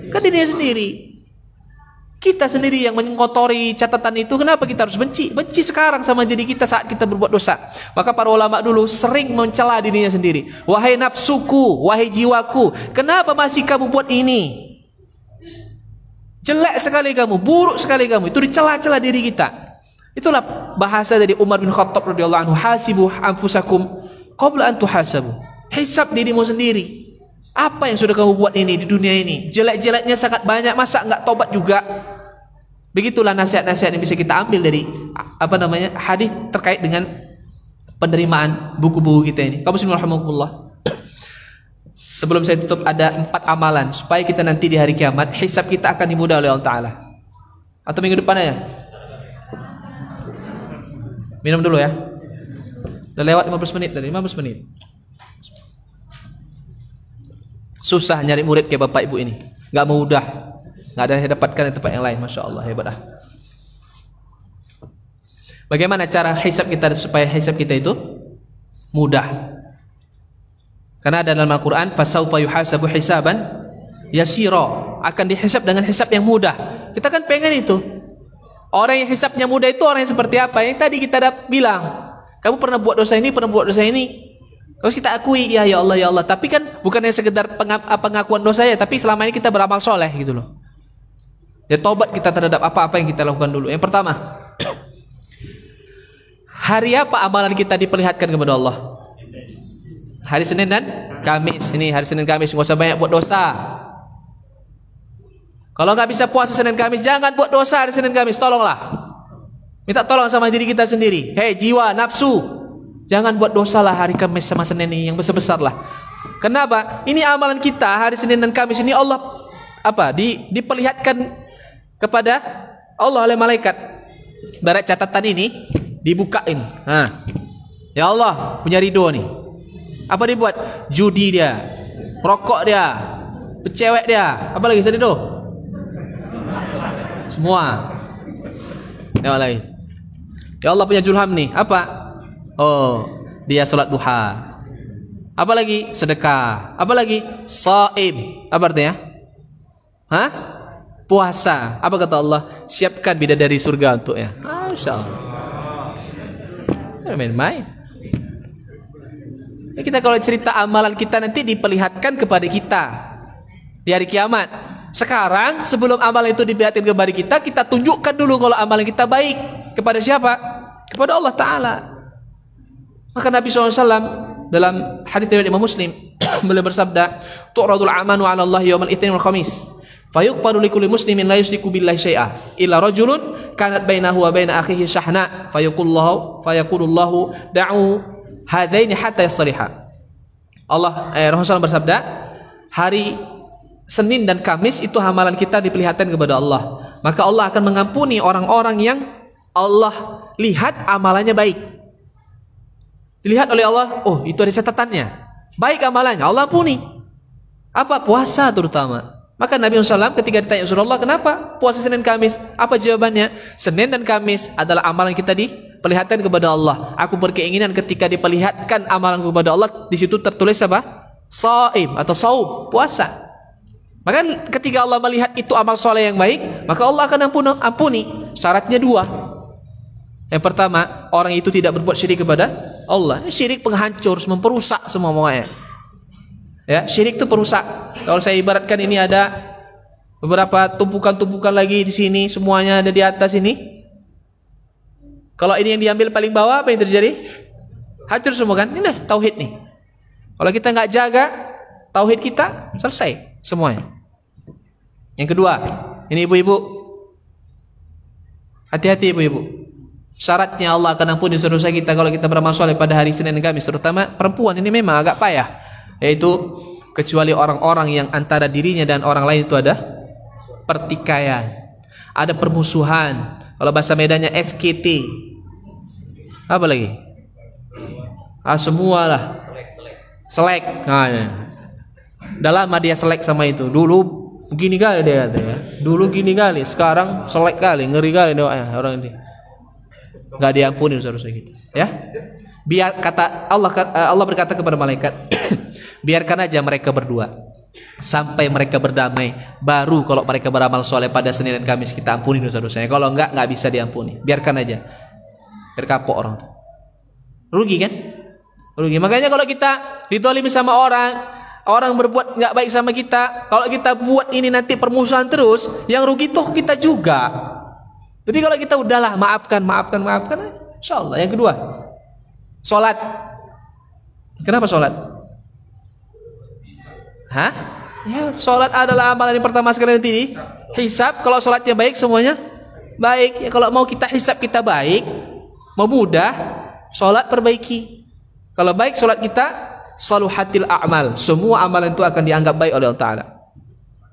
Kan dirinya sendiri. Kita sendiri yang mengotori catatan itu. Kenapa kita harus benci? Benci sekarang sama diri kita saat kita berbuat dosa. Maka para ulama dulu sering mencela dirinya sendiri. Wahai nafsuku, wahai jiwaku, kenapa masih kamu buat ini? Jelek sekali kamu, buruk sekali kamu. Itu dicela-cela diri kita. Itulah bahasa dari Umar bin Khattab radhiyallahu anhu, hasibu anfusakum qabla an tuhasabu. Hisab dirimu sendiri. Apa yang sudah kamu buat ini di dunia ini? Jelek-jeleknya sangat banyak, masa enggak tobat juga? Begitulah nasihat-nasihat yang bisa kita ambil dari hadis terkait dengan penerimaan buku-buku kita ini. Kaum muslimin rahimakumullah. Sebelum saya tutup, ada 4 amalan supaya kita nanti di hari kiamat hisab kita akan dimudah oleh Allah Taala. Atau minggu depan aja. Minum dulu ya. Udah lewat 15 menit tadi, 15 menit. Susah nyari murid kayak bapak ibu ini, nggak mudah, nggak ada yang dapatkan di tempat yang lain. Masya Allah, hebat ah. Bagaimana cara hisab kita supaya hisab kita itu mudah? Karena ada dalam Al-Quran, fasaufa yuhasabu hisaban yasira, akan dihisab dengan hisab yang mudah. Kita kan pengen itu. Orang yang hisabnya mudah itu orang yang seperti apa? Yang tadi kita bilang, kamu pernah buat dosa ini, pernah buat dosa ini. Terus kita akui, ya Allah, ya Allah. Tapi kan bukan hanya sekedar pengakuan dosa ya, tapi selama ini kita beramal soleh gitu loh. Ya tobat kita terhadap apa-apa yang kita lakukan dulu. Yang pertama, hari apa amalan kita diperlihatkan kepada Allah? Hari Senin dan Kamis. Ini hari Senin Kamis, nggak usah banyak buat dosa. Kalau nggak bisa puasa Senin Kamis, jangan buat dosa hari Senin Kamis, tolonglah. Minta tolong sama diri kita sendiri. Hei jiwa, nafsu, jangan buat dosa lah hari Kamis sama Senin ini yang besar-besar lah. Kenapa? Ini amalan kita hari Senin dan Kamis ini Allah diperlihatkan kepada Allah oleh malaikat. Barat catatan ini dibukain. Ya Allah punya ridho nih. Apa dibuat? Judi dia, rokok dia, pecewek dia, apa lagi ridho? Semua. Yang lain. Ya Allah punya julham nih. Apa? Oh, dia salat duha. Apa lagi? Sedekah. Apa lagi? Shaim. Apa artinya? Puasa. Apa kata Allah? Siapkan bidadari surga untuknya. Masya Allah. Main-main. Kita kalau cerita amalan kita nanti diperlihatkan kepada kita di hari kiamat. Sekarang sebelum amalan itu diperlihatkan kepada kita, kita tunjukkan dulu kalau amalan kita baik. Kepada siapa? Kepada Allah Ta'ala. Maka Nabi SAW dalam hadits riwayat Imam Muslim beliau bersabda, "Tu'radul a'malu 'ala Allah yaumal itsnin wal khamis, fayuqbalu likulli muslimin la yusyriku billahi syai'a illa rajulun kanat bainahu wa baina akhihi syahna fayaqulullahu da'u hadaini hatta yasliha." Rasulullah bersabda, hari Senin dan Kamis itu amalan kita diperlihatkan kepada Allah. Maka Allah akan mengampuni orang-orang yang Allah lihat amalannya baik. Dilihat oleh Allah, oh itu ada catatannya, baik amalannya, Allah ampuni. Apa? Puasa terutama. Maka Nabi SAW ketika ditanya Rasulullah, kenapa puasa Senin Kamis? Apa jawabannya? Senin dan Kamis adalah amalan kita diperlihatkan kepada Allah. Aku berkeinginan ketika diperlihatkan amalan kepada Allah, di situ tertulis apa? Shaim atau saum, puasa. Maka ketika Allah melihat itu amal soleh yang baik, maka Allah akan ampuni. Syaratnya dua. Yang pertama, orang itu tidak berbuat syirik kepada Allah. Syirik penghancur, memperusak semua semuanya. Ya, syirik itu perusak. Kalau saya ibaratkan ini ada beberapa tumpukan-tumpukan lagi di sini, semuanya ada di atas ini. Kalau ini yang diambil paling bawah, apa yang terjadi? Hancur semua kan? Ini tauhid nih. Kalau kita nggak jaga tauhid kita, selesai semuanya. Yang kedua, ini ibu-ibu, hati-hati ibu-ibu. Syaratnya Allah akan ampuni dosa kita kalau kita beramal soleh pada hari Senin dan Kamis, terutama perempuan ini memang agak payah, yaitu kecuali orang-orang yang antara dirinya dan orang lain itu ada pertikaian, ada permusuhan. Kalau bahasa Medannya SKT. Apa lagi? Semua lah. Selek. Udah lama dia selek sama itu. Dulu begini kali dia katanya. Dulu gini kali, sekarang selek kali, ngeri kali doanya orang ini. Nggak diampuni dosa-dosa kita, ya. Biar kata Allah berkata kepada malaikat, biarkan aja mereka berdua sampai mereka berdamai, baru kalau mereka beramal soleh pada Senin dan Kamis kita ampuni dosa-dosanya. Kalau nggak bisa diampuni. Biarkan aja, biar kapok orang tuh. Rugi kan? Rugi. Makanya kalau kita ditolimi sama orang berbuat nggak baik sama kita, kalau kita buat ini nanti permusuhan terus, yang rugi toh kita juga. Tapi kalau kita udahlah maafkan, insya Allah. Yang kedua, sholat. Kenapa sholat? Ya, sholat adalah amalan yang pertama sekali nanti hisab. Kalau sholatnya baik, semuanya baik. Ya, kalau mau kita hisab kita baik, mau mudah, sholat perbaiki. Kalau baik sholat kita, saluhatil a'mal. Semua amalan itu akan dianggap baik oleh Allah Ta'ala.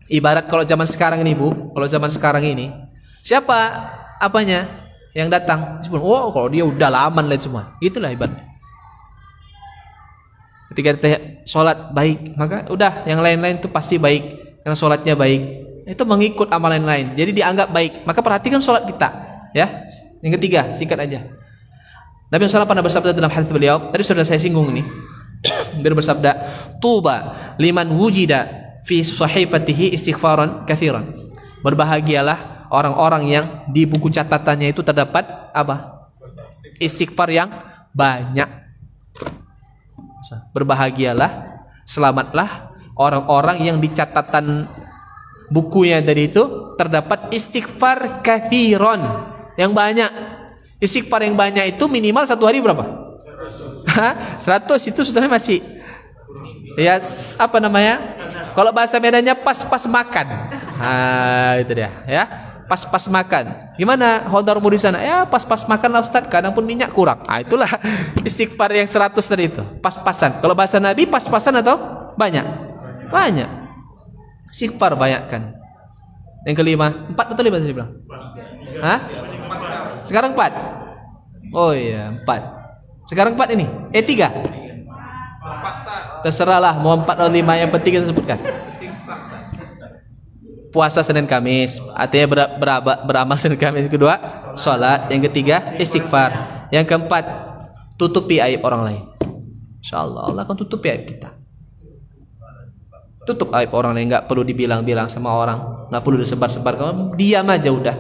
Ibarat kalau zaman sekarang ini, Bu, kalau zaman sekarang ini, siapa apanya yang datang? Oh, kalau dia udah aman lah semua. Itulah ibarat. Ketika kita sholat baik, maka udah yang lain-lain itu pasti baik. Karena sholatnya baik, itu mengikut amalan lain. Jadi dianggap baik. Maka perhatikan sholat kita, ya. Yang ketiga, singkat aja. Nabi SAW pernah bersabda dalam hadits beliau. Tadi sudah saya singgung ini. Beliau bersabda, "Tuba liman wujida fi sahifatihi istighfaran katsiran." Berbahagialah orang-orang yang di buku catatannya itu terdapat apa? Istighfar yang banyak. Berbahagialah, selamatlah orang-orang yang di catatan bukunya tadi itu terdapat istighfar katsiran, yang banyak. Istighfar yang banyak itu minimal satu hari berapa? 100 itu sebenarnya masih, ya apa namanya? Kalau bahasa Medannya pas-pas makan. Itu dia, ya. Pas-pas makan. Gimana honormu di sana? Ya, pas-pas makan lah Ustaz, kadang pun minyak kurang. Itulah istighfar yang 100 tadi itu. Pas-pasan. Kalau bahasa Nabi pas-pasan atau banyak? Banyak. Istighfar banyakkan. Yang kelima, 4 atau 5 tadi bilang? Hah? Sekarang 4. Oh iya, 4. Sekarang 4 ini. 3. Terserahlah mau 4 atau 5, yang penting kita sebutkan. Puasa Senin Kamis, artinya beramal Senin Kamis. Kedua, sholat. Yang ketiga, istighfar. Yang keempat, tutupi aib orang lain. Insyaallah Allah akan tutupi aib kita. Tutup aib orang lain, nggak perlu dibilang-bilang sama orang, nggak perlu disebar-sebar. Kamu diam aja udah.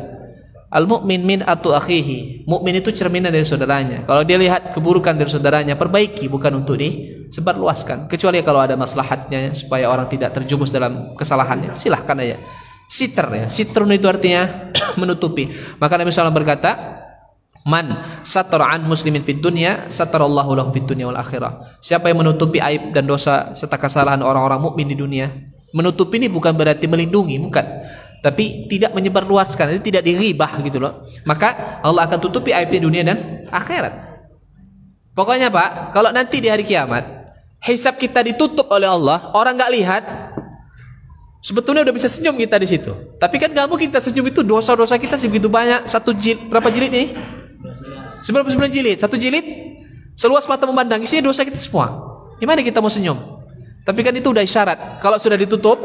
Al mu'min min atu akhihi. Mukmin itu cerminan dari saudaranya. Kalau dia lihat keburukan dari saudaranya, perbaiki, bukan untuk disebarluaskan. Kecuali kalau ada maslahatnya supaya orang tidak terjumus dalam kesalahannya, silahkan aja. Sitr ya. Sitrun itu artinya menutupi. Maka Nabi SAW berkata, man satara an muslimin fid dunya satarallahu lahu fid dunya wal akhirah. Siapa yang menutupi aib dan dosa serta kesalahan orang-orang mukmin di dunia. Menutupi ini bukan berarti melindungi, bukan. Tapi tidak menyebarluaskan, jadi tidak diribah gitu loh. Maka Allah akan tutupi aib di dunia dan akhirat. Pokoknya Pak, kalau nanti di hari kiamat hisab kita ditutup oleh Allah, orang nggak lihat, sebetulnya udah bisa senyum kita di situ. Tapi kan nggak mungkin kita senyum, itu dosa-dosa kita segitu banyak. Berapa jilid nih? 99 jilid. 1 jilid seluas mata memandang, isinya dosa kita semua. Gimana kita mau senyum? Tapi kan itu udah isyarat. Kalau sudah ditutup,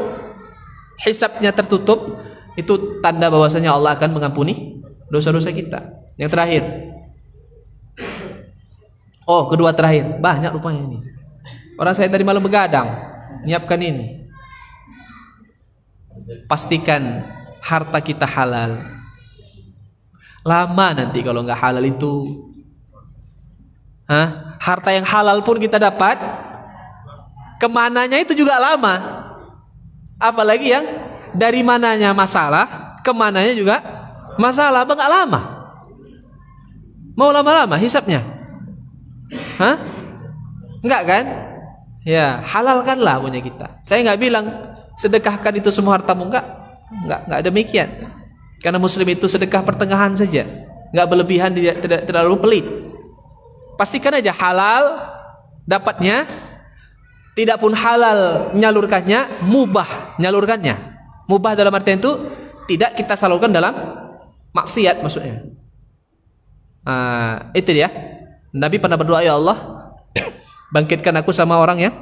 hisabnya tertutup, itu tanda bahwasanya Allah akan mengampuni dosa-dosa kita. Yang terakhir, kedua terakhir, banyak rupanya ini. Orang saya tadi malam begadang nyiapkan ini. Pastikan harta kita halal. Lama nanti kalau nggak halal itu, harta yang halal pun kita dapat, kemananya itu juga lama. Apalagi yang dari mananya masalah, kemananya juga masalah, nggak lama. Mau lama-lama hisapnya? Enggak kan? Ya, halalkanlah punya kita. Saya nggak bilang sedekahkan itu semua hartamu, enggak demikian. Karena muslim itu sedekah pertengahan saja, enggak berlebihan, tidak terlalu pelit. Pastikan aja halal dapatnya, tidak pun halal menyalurkannya, mubah nyalurkannya. Mubah dalam artian itu tidak kita salurkan dalam maksiat maksudnya. Itu dia. Nabi pernah berdoa, ya Allah, bangkitkan aku sama orang yang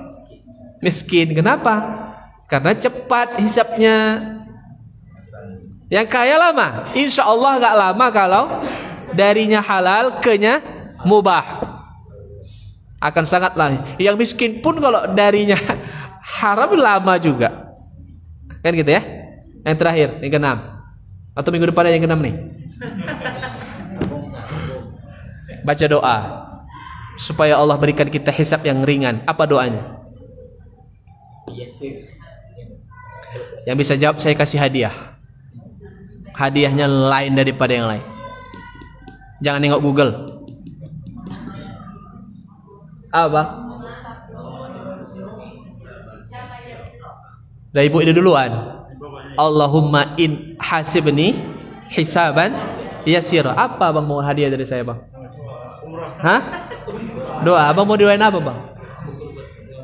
miskin. Kenapa? Karena cepat hisapnya. Yang kaya lama, insya Allah gak lama kalau darinya halal kenya mubah. Akan sangat lama. Yang miskin pun kalau darinya haram lama juga. Kan gitu ya. Yang terakhir, yang keenam. Atau minggu depan yang keenam nih. Baca doa supaya Allah berikan kita hisab yang ringan. Apa doanya? Yang bisa jawab saya kasih hadiah. Hadiahnya lain daripada yang lain. Jangan nengok Google. Apa? Dari ibu ini duluan. Allahumma in hasibni hisaban yasira. Apa bang mau hadiah dari saya bang? Doa. Abang mau doain apa bang?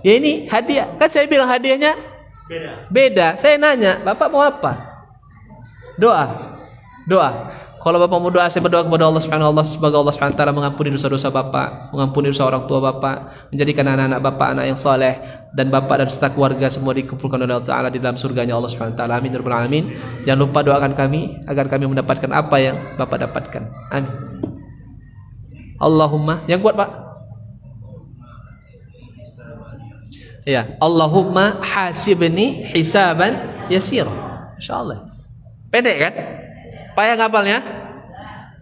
Ya ini hadiah. Kan saya bilang hadiahnya beda. Saya nanya, bapak mau apa? Doa. Kalau bapak mau doa, saya berdoa kepada Allah Subhanahu wa taala, semoga Allah Subhanahu wa taala mengampuni dosa-dosa bapak, mengampuni dosa orang tua bapak, menjadikan anak-anak bapak anak yang saleh, dan bapak dan serta keluarga semua dikumpulkan oleh Allah Taala di dalam surganya Allah Subhanahu wa taala. Amin ya rabbal alamin. Jangan lupa doakan kami agar kami mendapatkan apa yang bapak dapatkan. Amin. Allahumma, yang kuat pak. Ya, Allahumma hasibni hisaban yasir. Insyaallah. Pendek kan? Payah ngapalnya?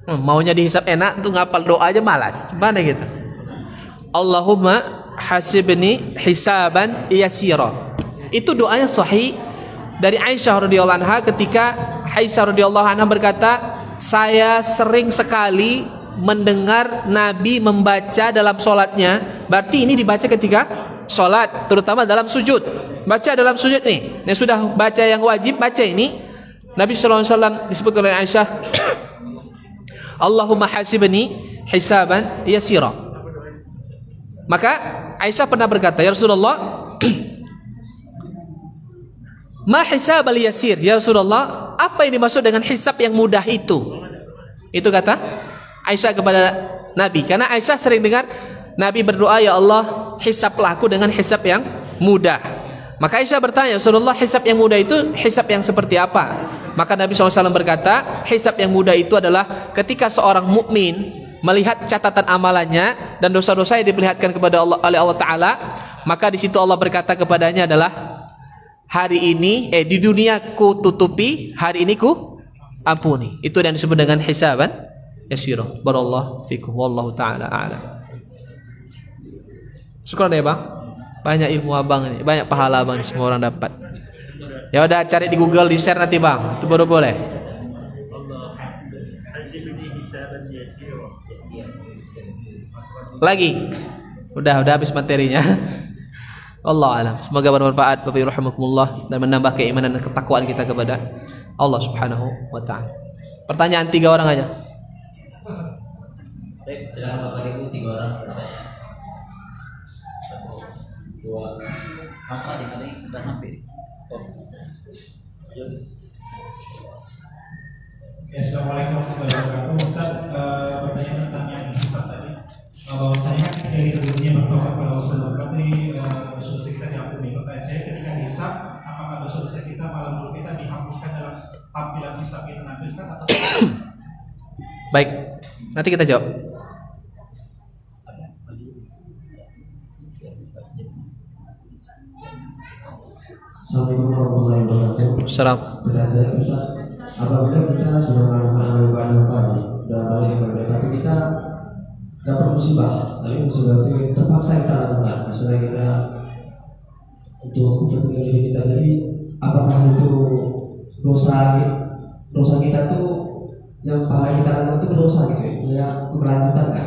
Maunya dihisap enak, untuk ngapal doa aja malas. Gimana gitu? Allahumma hasibni hisaban yasira. Itu doanya sahih dari Aisyah radhiyallahu anha, ketika Aisyah radhiyallahu anha berkata, saya sering sekali mendengar Nabi membaca dalam sholatnya. Berarti ini dibaca ketika sholat, terutama dalam sujud. Baca dalam sujud nih. Yang sudah baca yang wajib, baca ini. Nabi SAW disebut oleh Aisyah, Allahumma hasibni hisaban yasira. Maka Aisyah pernah berkata, ya Rasulullah, ma hisabal yasir, ya Rasulullah, apa yang dimaksud dengan hisab yang mudah itu? Itu kata Aisyah kepada Nabi. Karena Aisyah sering dengar Nabi berdoa, ya Allah, hisablah aku dengan hisab yang mudah. Maka Aisyah bertanya, Rasulullah, hisab yang mudah itu hisab yang seperti apa? Maka Nabi SAW berkata, hisab yang mudah itu adalah ketika seorang mukmin melihat catatan amalannya dan dosa-dosa yang diperlihatkan kepada Allah oleh Allah Ta'ala, maka di situ Allah berkata kepadanya adalah, hari ini di dunia ku tutupi, hari ini ku ampuni. Itu yang disebut dengan hisaban yasira. Barakallahu fikum, wallahu ta'ala a'lam. Syukur ya bang, banyak ilmu abang ini, banyak pahala abang ini, semua orang dapat. Ya udah, cari di Google, di share nanti bang, itu baru boleh. Lagi, udah habis materinya. Allah alam. Semoga bermanfaat Bapak Ibu rahimakumullah dan menambah keimanan dan ketakwaan kita kepada Allah Subhanahu wa taala. Pertanyaan 3 orang aja. Baik, silakan Bapak Ibu 3 orang bertanya. 1, 2. Mas Adi, kali ini kita sampai. Assalamualaikum warahmatullahi wabarakatuh. Ustaz, pertanyaan tentang yang hisab tadi. Bahwasanya ketika kita dunia bertobat pada Allah Subhanahu wa taala, dosa kita diampuni. Pertanyaan saya, ketika hisab, apakah dosa-dosa kita malam dulu kita dihapuskan dalam tampilan hisab kita nanti Ustaz atau? Baik, nanti kita jawab. Assalamualaikum warahmatullahi wabarakatuh. Salam. Belajar Ustaz, apabila kita sudah melakukan ibadah dalam hal ibadah, tapi kita dapat musibah, tapi musibah itu terpaksa kita lakukan. Misalnya kita untuk kepentingan diri kita, jadi apakah itu dosa kita tuh yang pahala kita lakukan itu dosa gitu ya, keberlanjutan kan?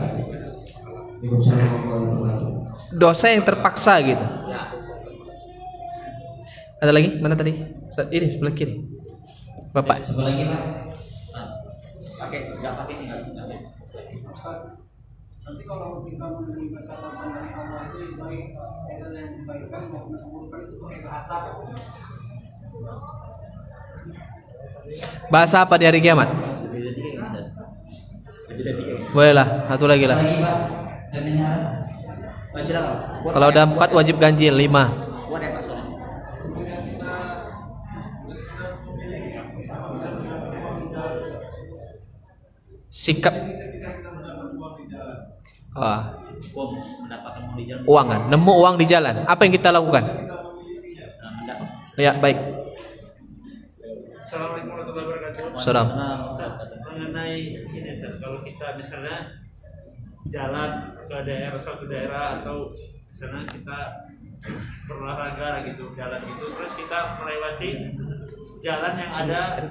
Waalaikumsalam warahmatullahi wabarakatuh. Dosa yang terpaksa gitu. Ada lagi? Mana tadi? Ini sebelah kiri. Bapak. Sebelah lagi Pak. Pakai, enggak pakai ini enggak bisa. Nanti kalau kita menerima catatan dari Allah itu baik kita yang kebaikan maupun keburukan itu pakai bahasa apa? Bahasa apa di hari kiamat? Lebih dari 3 bisa. Lebih dari 3. Boleh lah, satu lagi lah. Lagi Pak. Dan menyala. Silakan. Kalau udah 4 wajib ganjil, 5. Buat ya Pak soalnya. Sikap Mendapatkan uang di jalan. uang kan, nemu uang di jalan. Apa yang kita lakukan? Ya, baik. Assalamualaikum warahmatullahi wabarakatuh. Salam. Mengenai ini, kalau kita misalnya jalan ke daerah suatu daerah atau misalnya kita berolahraga gitu, jalan gitu, terus kita melewati jalan yang ada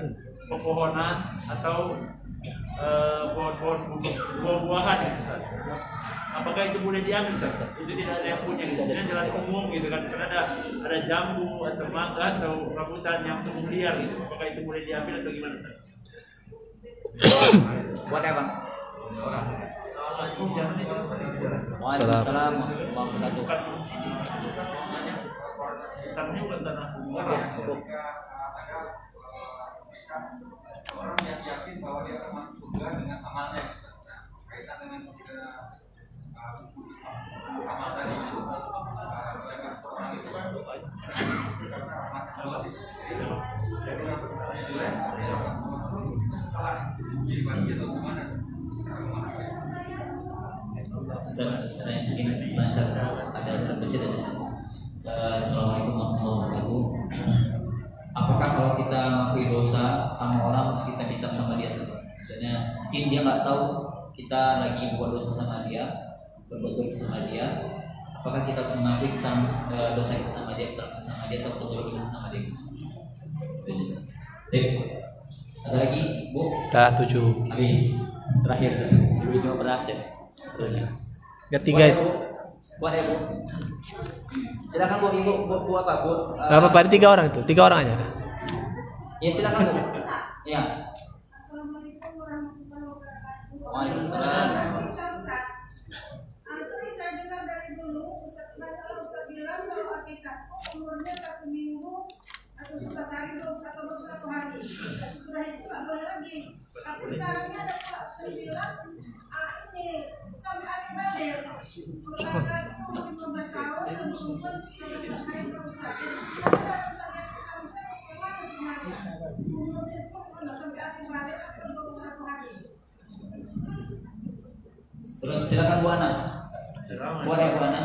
pepohonan atau pohon-pohon buah-buahan gitu, Ustaz. Apakah itu boleh diambil, Ustaz? Itu tidak ada yang punya gitu. Ini jalan umum gitu kan. Karena ada jambu atau mangga atau rambutan yang tumbuh liar gitu. Apakah itu boleh diambil atau gimana, Ustaz? Buat apa? Assalamualaikum jangan itu Waalaikumsalam warahmatullahi wabarakatuh. tanahnya bukan tanah Orang yang yakin bahwa dia akan masuk surga dengan amalnya, kaitan dengan amal tadi itu, selain seorang itu kan rahmat Allah. Jadi yang bertanya jelek, setelah jadi wali atau gimana? Setelah ini pertanyaan saya ada terbesit aja Ustaz. Assalamualaikum warahmatullahi wabarakatuh. Apakah kalau kita mengakui dosa sama orang terus kita minta sama dia Ustaz? Misalnya mungkin dia nggak tahu kita lagi buat dosa sama dia, berbuat dosa sama dia. Apakah kita harus mengakui dosa kita sama dia, kesalahan sama dia, atau berbuat kita sama dia? Baik. Ada lagi, Bu? Dah 7. Habis. Terakhir Ustaz. Ibu itu pernah absen. Ketiga itu. Buat ya, Bu. Silakan Bu, Ibu, Bu apa, Bu? Berapa? 3 orang itu? 3 orang aja. Ya silakan Bu. Ya. Assalamualaikum warahmatullahi wabarakatuh. Waalaikumsalam. Sering saya dengar dari dulu Ustaz bilang kalau akikah umurnya 1 minggu atau 11 hari atau 21 hari. Sudah itu nggak boleh lagi. Tapi sekarangnya ada Pak Ustaz bilang ini sampai akhir balik. Kalau laki-laki masih 15 tahun dan perempuan 19 hari terus. Jadi sebenarnya Ustaz yang Islam yang mana sebenarnya? Umurnya itu sampai akhir balik atau 21 hari. Terus silakan Bu Ana. Buat ya Bu Ana.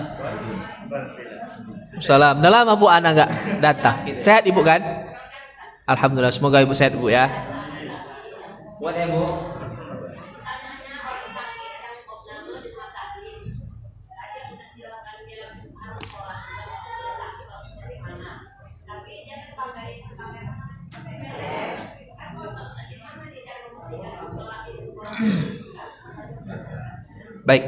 Salam. Udah lama Bu Ana nggak datang. Sehat Ibu kan? Alhamdulillah. Semoga Ibu sehat Bu ya. Buat ya Bu. Baik.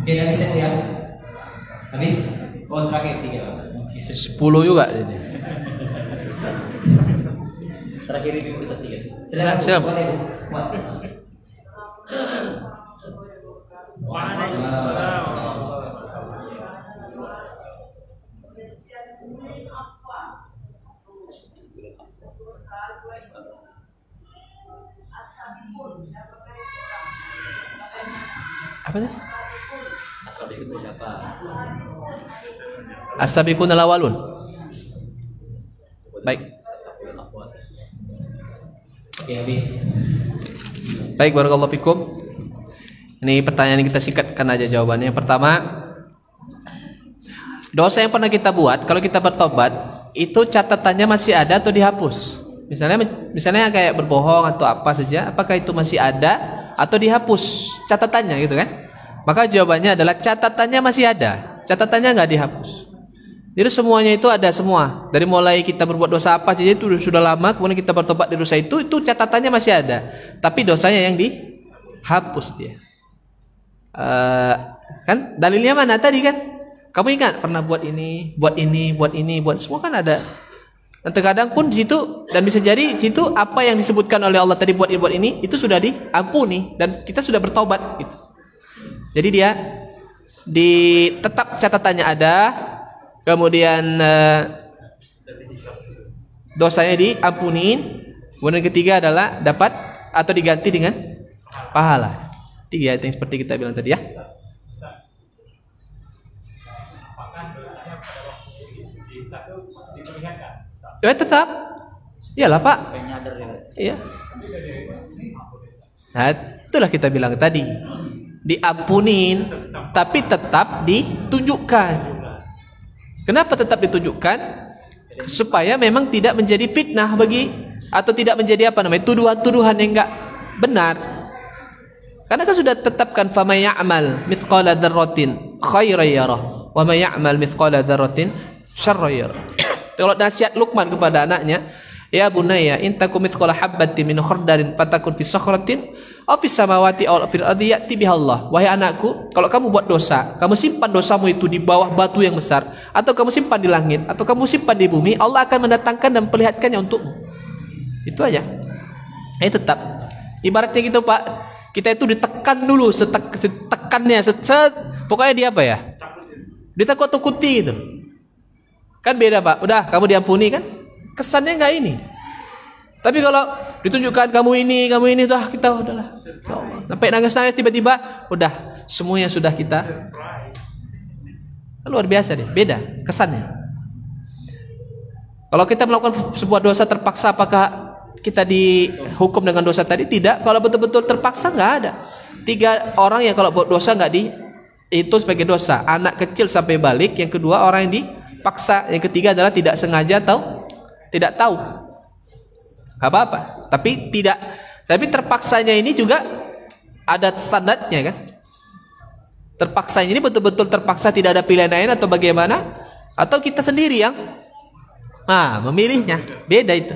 Oke, habis ya. Habis. Oh, terakhir 3. 10 juga ini. Terakhir ini Ustaz 3. Silakan. Silakan. Buat ya Bu. Buat. Apa nih? As-sabiqun itu siapa? As-sabiqun al-awwalun. Baik. Oke, habis. Baik, barakallahu fikum. Ini pertanyaan yang kita singkatkan aja jawabannya. Yang pertama, dosa yang pernah kita buat kalau kita bertobat itu catatannya masih ada atau dihapus? Misalnya kayak berbohong atau apa saja, apakah itu masih ada atau dihapus catatannya gitu kan? Maka jawabannya adalah catatannya masih ada, catatannya nggak dihapus. Jadi semuanya itu ada semua. Dari mulai kita berbuat dosa apa saja itu sudah lama, kemudian kita bertobat dari dosa itu catatannya masih ada, tapi dosanya yang dihapus dia. Kan dalilnya mana tadi kan? Kamu ingat pernah buat ini, buat ini, buat ini, buat semua kan ada. Dan terkadang pun di situ dan bisa jadi di situ apa yang disebutkan oleh Allah tadi buat ini itu sudah diampuni dan kita sudah bertobat gitu. Jadi dia tetap catatannya ada, kemudian dosanya diampuni, kemudian ketiga adalah dapat atau diganti dengan pahala. 3 itu yang seperti kita bilang tadi ya. Apakah dosanya pada waktu dihisab itu masih diperlihatkan? Ya tetap. Iyalah Pak. Supaya nyadar ya. Iya. Nah, itulah kita bilang tadi. Diampunin tapi tetap ditunjukkan. Kenapa tetap ditunjukkan? Supaya memang tidak menjadi fitnah bagi atau tidak menjadi tuduhan-tuduhan yang enggak benar. Karena kan sudah tetapkan famay ya'mal mithqala dzarratin khairan yarah wa may ya'mal mithqala dzarratin syarran yarah. Kalau nasihat Luqman kepada anaknya, ya bunayya in takum mithqala habatin min khardalin fatakun fi sakhratin aw fis samawati aw fil ardi ya'ti biha Allah. Wahai anakku, kalau kamu buat dosa, kamu simpan dosamu itu di bawah batu yang besar, atau kamu simpan di langit, atau kamu simpan di bumi, Allah akan mendatangkan dan memperlihatkannya untukmu. Itu aja. Tetap. Ibaratnya gitu Pak, kita itu ditekan dulu, tekannya, pokoknya dia apa ya? Ditakut-takuti gitu. Kan beda Pak, udah kamu diampuni kan? Kesannya enggak ini. Tapi kalau ditunjukkan kamu ini, udah kita udahlah. Ya Allah. Sampai nangis-nangis tiba-tiba, udah semuanya sudah kita. Luar biasa deh, beda kesannya. Kalau kita melakukan sebuah dosa terpaksa, apakah kita dihukum dengan dosa tadi? Tidak. Kalau betul-betul terpaksa nggak ada. 3 orang yang kalau buat dosa nggak itu sebagai dosa. Anak kecil sampai balik. Yang kedua orang yang dipaksa. Yang ketiga adalah tidak sengaja atau tidak tahu. Apa-apa. Tapi terpaksanya ini juga ada standarnya kan. Terpaksanya ini betul-betul terpaksa, tidak ada pilihan lain atau bagaimana? Atau kita sendiri yang memilihnya. Beda itu.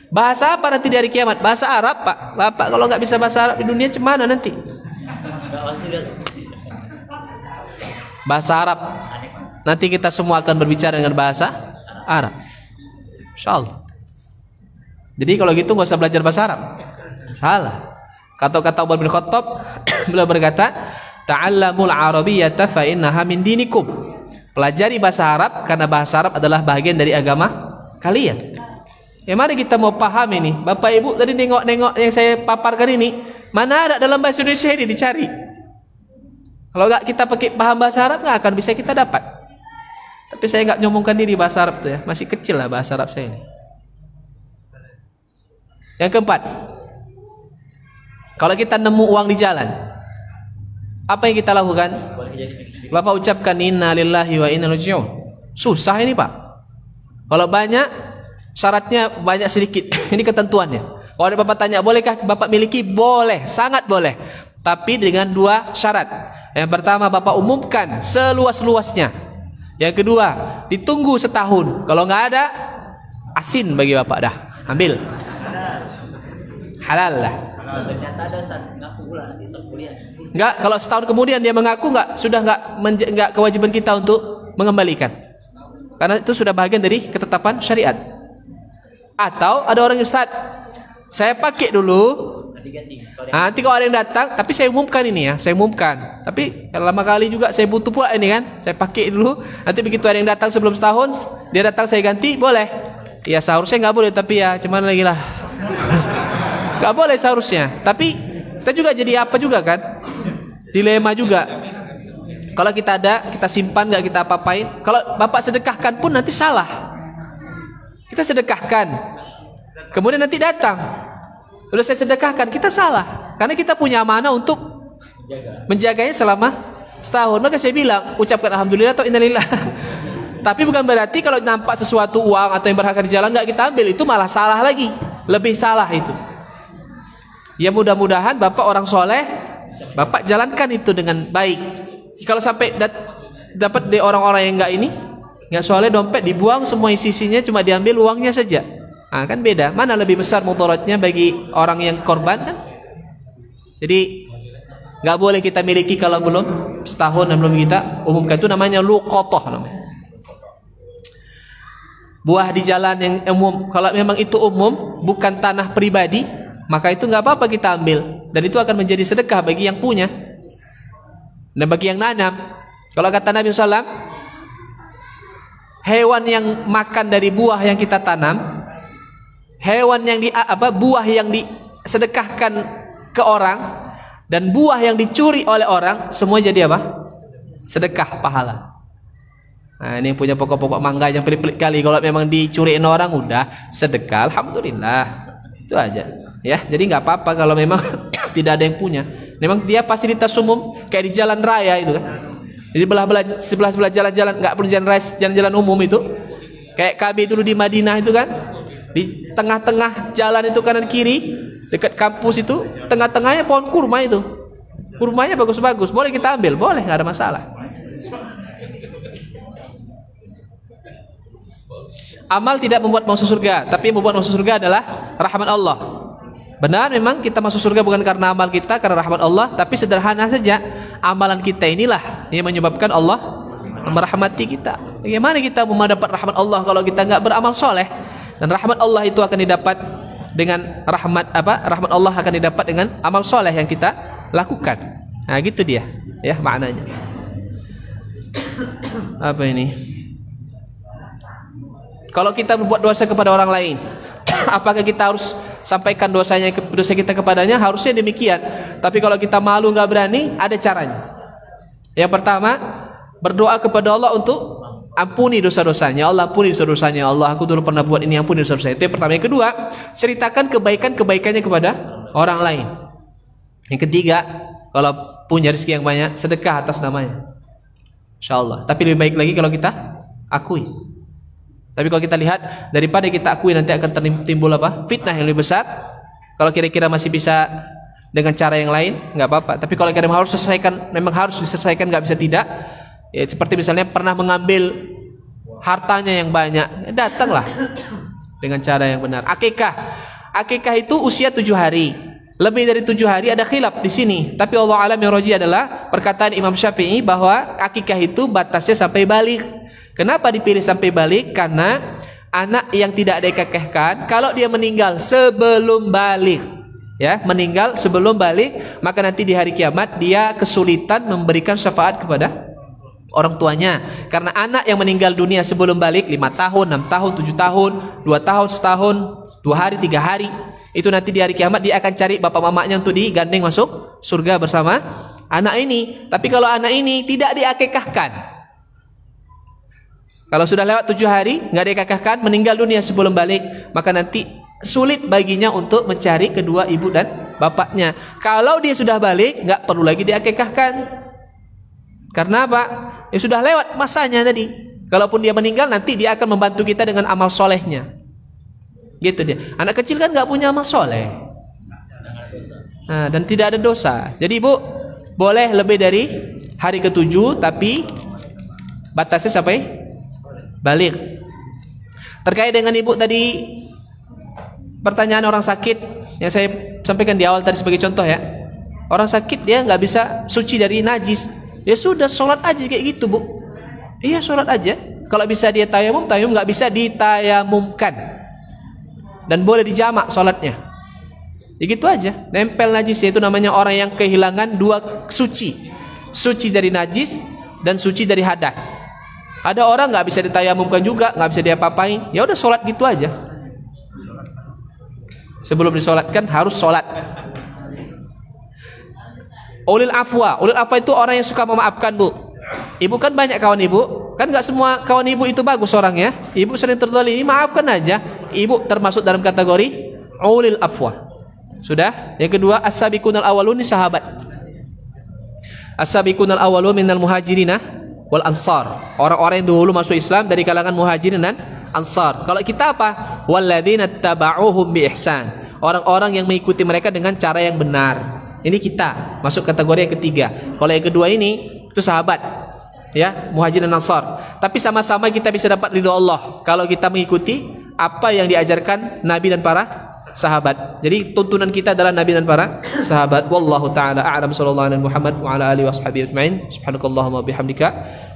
Bahasa apa nanti dari kiamat? Bahasa Arab Pak. Bapak kalau nggak bisa bahasa Arab di dunia cemana nanti? Bahasa Arab. Nanti kita semua akan berbicara dengan bahasa Arab. Insyaallah. Jadi kalau gitu nggak usah belajar bahasa Arab. Salah. Kata Umar bin Khattab, beliau berkata, "Ta'allamul arabiyyata fa innaha min dinikum." Pelajari bahasa Arab karena bahasa Arab adalah bagian dari agama kalian. Ya mari kita mau paham ini. Bapak Ibu tadi nengok-nengok yang saya paparkan ini, mana ada dalam bahasa Indonesia ini dicari. Kalau enggak kita pakai paham bahasa Arab enggak akan bisa kita dapat. Tapi saya enggak nyombongkan diri bahasa Arab tuh ya. Masih kecil lah bahasa Arab saya ini. Yang keempat, kalau kita nemu uang di jalan, apa yang kita lakukan? Bapak ucapkan inna lillahi wa inna ilaihi raji'un. Susah ini Pak. Kalau banyak, syaratnya banyak sedikit. Ini ketentuannya. Kalau ada Bapak tanya, bolehkah Bapak miliki? Boleh, sangat boleh. Tapi dengan 2 syarat. Yang pertama, Bapak umumkan seluas-luasnya. Yang kedua, ditunggu setahun. Kalau nggak ada, asin bagi Bapak dah. Ambil. Halal lah. Ternyata ada saat ngaku pula nanti setelah kuliah. Enggak, kalau setahun kemudian dia mengaku sudah enggak kewajiban kita untuk mengembalikan. Karena itu sudah bagian dari ketetapan syariat. Atau ada orang, Ustaz, saya pakai dulu. Nanti kalau ada yang datang, tapi saya umumkan ini ya, saya umumkan. Tapi lama kali juga saya butuh pula ini kan, saya pakai dulu. Nanti begitu ada yang datang sebelum setahun, dia datang saya ganti, boleh. Ya seharusnya nggak boleh, tapi ya cuman lagi lah. Nggak boleh seharusnya. Tapi kita juga jadi apa juga kan? Dilema juga. Kalau kita ada, kita simpan, nggak kita apa-apain. Kalau Bapak sedekahkan pun nanti salah. Kita sedekahkan, kemudian nanti datang, udah saya sedekahkan, kita salah. Karena kita punya amanah untuk menjaganya selama setahun. Maka saya bilang, ucapkan alhamdulillah atau innalillah. Tapi bukan berarti kalau nampak sesuatu uang atau yang berharga di jalan nggak kita ambil, itu malah salah lagi, lebih salah itu. Ya mudah-mudahan Bapak orang soleh, Bapak jalankan itu dengan baik. Kalau sampai dapat dari orang-orang yang nggak soleh, dompet dibuang semua isinya, cuma diambil uangnya saja. Nah, kan beda. Mana lebih besar mudaratnya bagi orang yang korban kan? Jadi nggak boleh kita miliki kalau belum setahun dan belum kita umumkan. Itu namanya luqatah namanya. Buah di jalan yang umum, kalau memang itu umum, bukan tanah pribadi, maka itu nggak apa-apa kita ambil, dan itu akan menjadi sedekah bagi yang punya dan bagi yang nanam. Kalau kata Nabi SAW, hewan yang makan dari buah yang kita tanam, hewan yang buah yang disedekahkan ke orang, dan buah yang dicuri oleh orang, semua jadi apa? Sedekah pahala. Nah, ini punya pokok-pokok mangga yang pelit-pelit kali. Kalau memang dicuriin orang, udah sedekah, alhamdulillah. Itu aja. Ya, jadi nggak apa-apa kalau memang tidak ada yang punya. Memang dia fasilitas umum kayak di jalan raya itu kan. Jadi sebelah jalan-jalan, nggak perlu jalan umum itu. Kayak kami dulu di Madinah itu kan, di tengah-tengah jalan itu kanan kiri dekat kampus itu, tengah-tengahnya pohon kurma itu. Kurmanya bagus-bagus, boleh kita ambil, boleh, nggak ada masalah. Amal tidak membuat masuk surga, tapi yang membuat masuk surga adalah rahmat Allah. Benar, memang kita masuk surga bukan karena amal kita, karena rahmat Allah. Tapi sederhana saja, amalan kita inilah yang menyebabkan Allah merahmati kita. Bagaimana kita mau mendapat rahmat Allah kalau kita nggak beramal soleh? Dan rahmat Allah itu akan didapat dengan rahmat Allah akan didapat dengan amal soleh yang kita lakukan. Nah gitu dia, ya maknanya. Apa ini? Kalau kita berbuat dosa kepada orang lain, apakah kita harus sampaikan dosa kita kepadanya? Harusnya demikian. Tapi kalau kita malu nggak berani, ada caranya. Yang pertama, berdoa kepada Allah untuk ampuni dosa-dosanya. Allah ampuni dosa-dosanya. Allah, aku dulu pernah buat ini, ampuni dosa-dosanya. Itu yang pertama. Yang kedua, ceritakan kebaikannya kepada orang lain. Yang ketiga, kalau punya rezeki yang banyak, sedekah atas namanya, insyaallah. Tapi lebih baik lagi kalau kita akui. Tapi kalau kita lihat, daripada kita akui nanti akan timbul fitnah yang lebih besar. Kalau kira-kira masih bisa dengan cara yang lain, nggak apa-apa. Tapi kalau kira-kira memang harus diselesaikan, nggak bisa tidak. Ya seperti misalnya pernah mengambil hartanya yang banyak, datanglah dengan cara yang benar. Akikah itu usia 7 hari. Lebih dari 7 hari ada khilaf di sini. Tapi Allah alam yang roji adalah perkataan Imam Syafi'i bahwa akikah itu batasnya sampai balik. Kenapa dipilih sampai balik? Karena anak yang tidak dikekehkan kalau dia meninggal sebelum balik, ya, meninggal sebelum balik, maka nanti di hari kiamat dia kesulitan memberikan syafaat kepada orang tuanya. Karena anak yang meninggal dunia sebelum balik 5 tahun, 6 tahun, 7 tahun, 2 tahun, setahun, 2 hari, 3 hari, itu nanti di hari kiamat dia akan cari bapak mamanya untuk digandeng masuk surga bersama anak ini. Tapi kalau anak ini tidak diakikahkan, kalau sudah lewat 7 hari nggak diakikahkan, meninggal dunia sebelum balik, maka nanti sulit baginya untuk mencari kedua ibu dan bapaknya. Kalau dia sudah balik, nggak perlu lagi diakikahkan. Karena apa? Ya sudah lewat masanya tadi. Kalaupun dia meninggal, nanti dia akan membantu kita dengan amal solehnya. Gitu dia. Anak kecil kan nggak punya amal soleh. Nah, dan tidak ada dosa. Jadi ibu boleh lebih dari hari ke-7, tapi batasnya sampai balik. Terkait dengan ibu tadi, pertanyaan orang sakit yang saya sampaikan di awal tadi sebagai contoh ya. Orang sakit dia nggak bisa suci dari najis, ya sudah sholat aja kayak gitu bu. Iya sholat aja. Kalau bisa dia tayamum, tayamum. Nggak bisa ditayamumkan, dan boleh dijamak sholatnya. Ya gitu aja. Nempel najis, itu namanya orang yang kehilangan 2 suci, suci dari najis dan suci dari hadas. Ada orang nggak bisa ditayamumkan juga, nggak bisa diapa-apain, ya udah sholat gitu aja. Sebelum disolatkan harus sholat. Ulil afwa itu orang yang suka memaafkan bu. Ibu kan banyak kawan ibu, kan nggak semua kawan ibu itu bagus orangnya. Ibu sering terzalimi, maafkan aja. Ibu termasuk dalam kategori ulil afwa. Sudah. Yang kedua, as-sabiqunal awwalun, sahabat. As-sabiqunal awwalun minal muhajirina wal ansar, orang-orang yang dulu masuk Islam dari kalangan muhajirin dan ansar. Kalau kita apa? Walladzina taba'uhum bi ihsan, orang-orang yang mengikuti mereka dengan cara yang benar. Ini kita masuk kategori yang ketiga. Kalau yang kedua ini itu sahabat, ya, muhajirin dan ansar. Tapi sama-sama kita bisa dapat ridho Allah kalau kita mengikuti apa yang diajarkan Nabi dan para sahabat. Jadi tuntunan kita adalah Nabi dan para sahabat. Wallahu taala a'lam. Sallallahu alaihi Muhammad wa ala alihi washabihi ajmain. Subhanakallahumma bihamdika,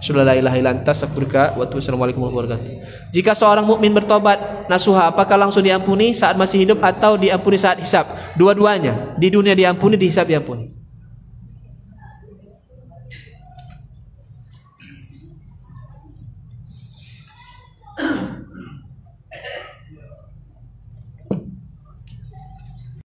asyhadu an la ilaha illa anta, astaghfiruka wa atubu ilaik. Assalamualaikum warahmatullahi wabarakatuh. Jika seorang mukmin bertobat nasuha, apakah langsung diampuni saat masih hidup atau diampuni saat hisab? Dua-duanya. Di dunia diampuni, di hisab diampuni.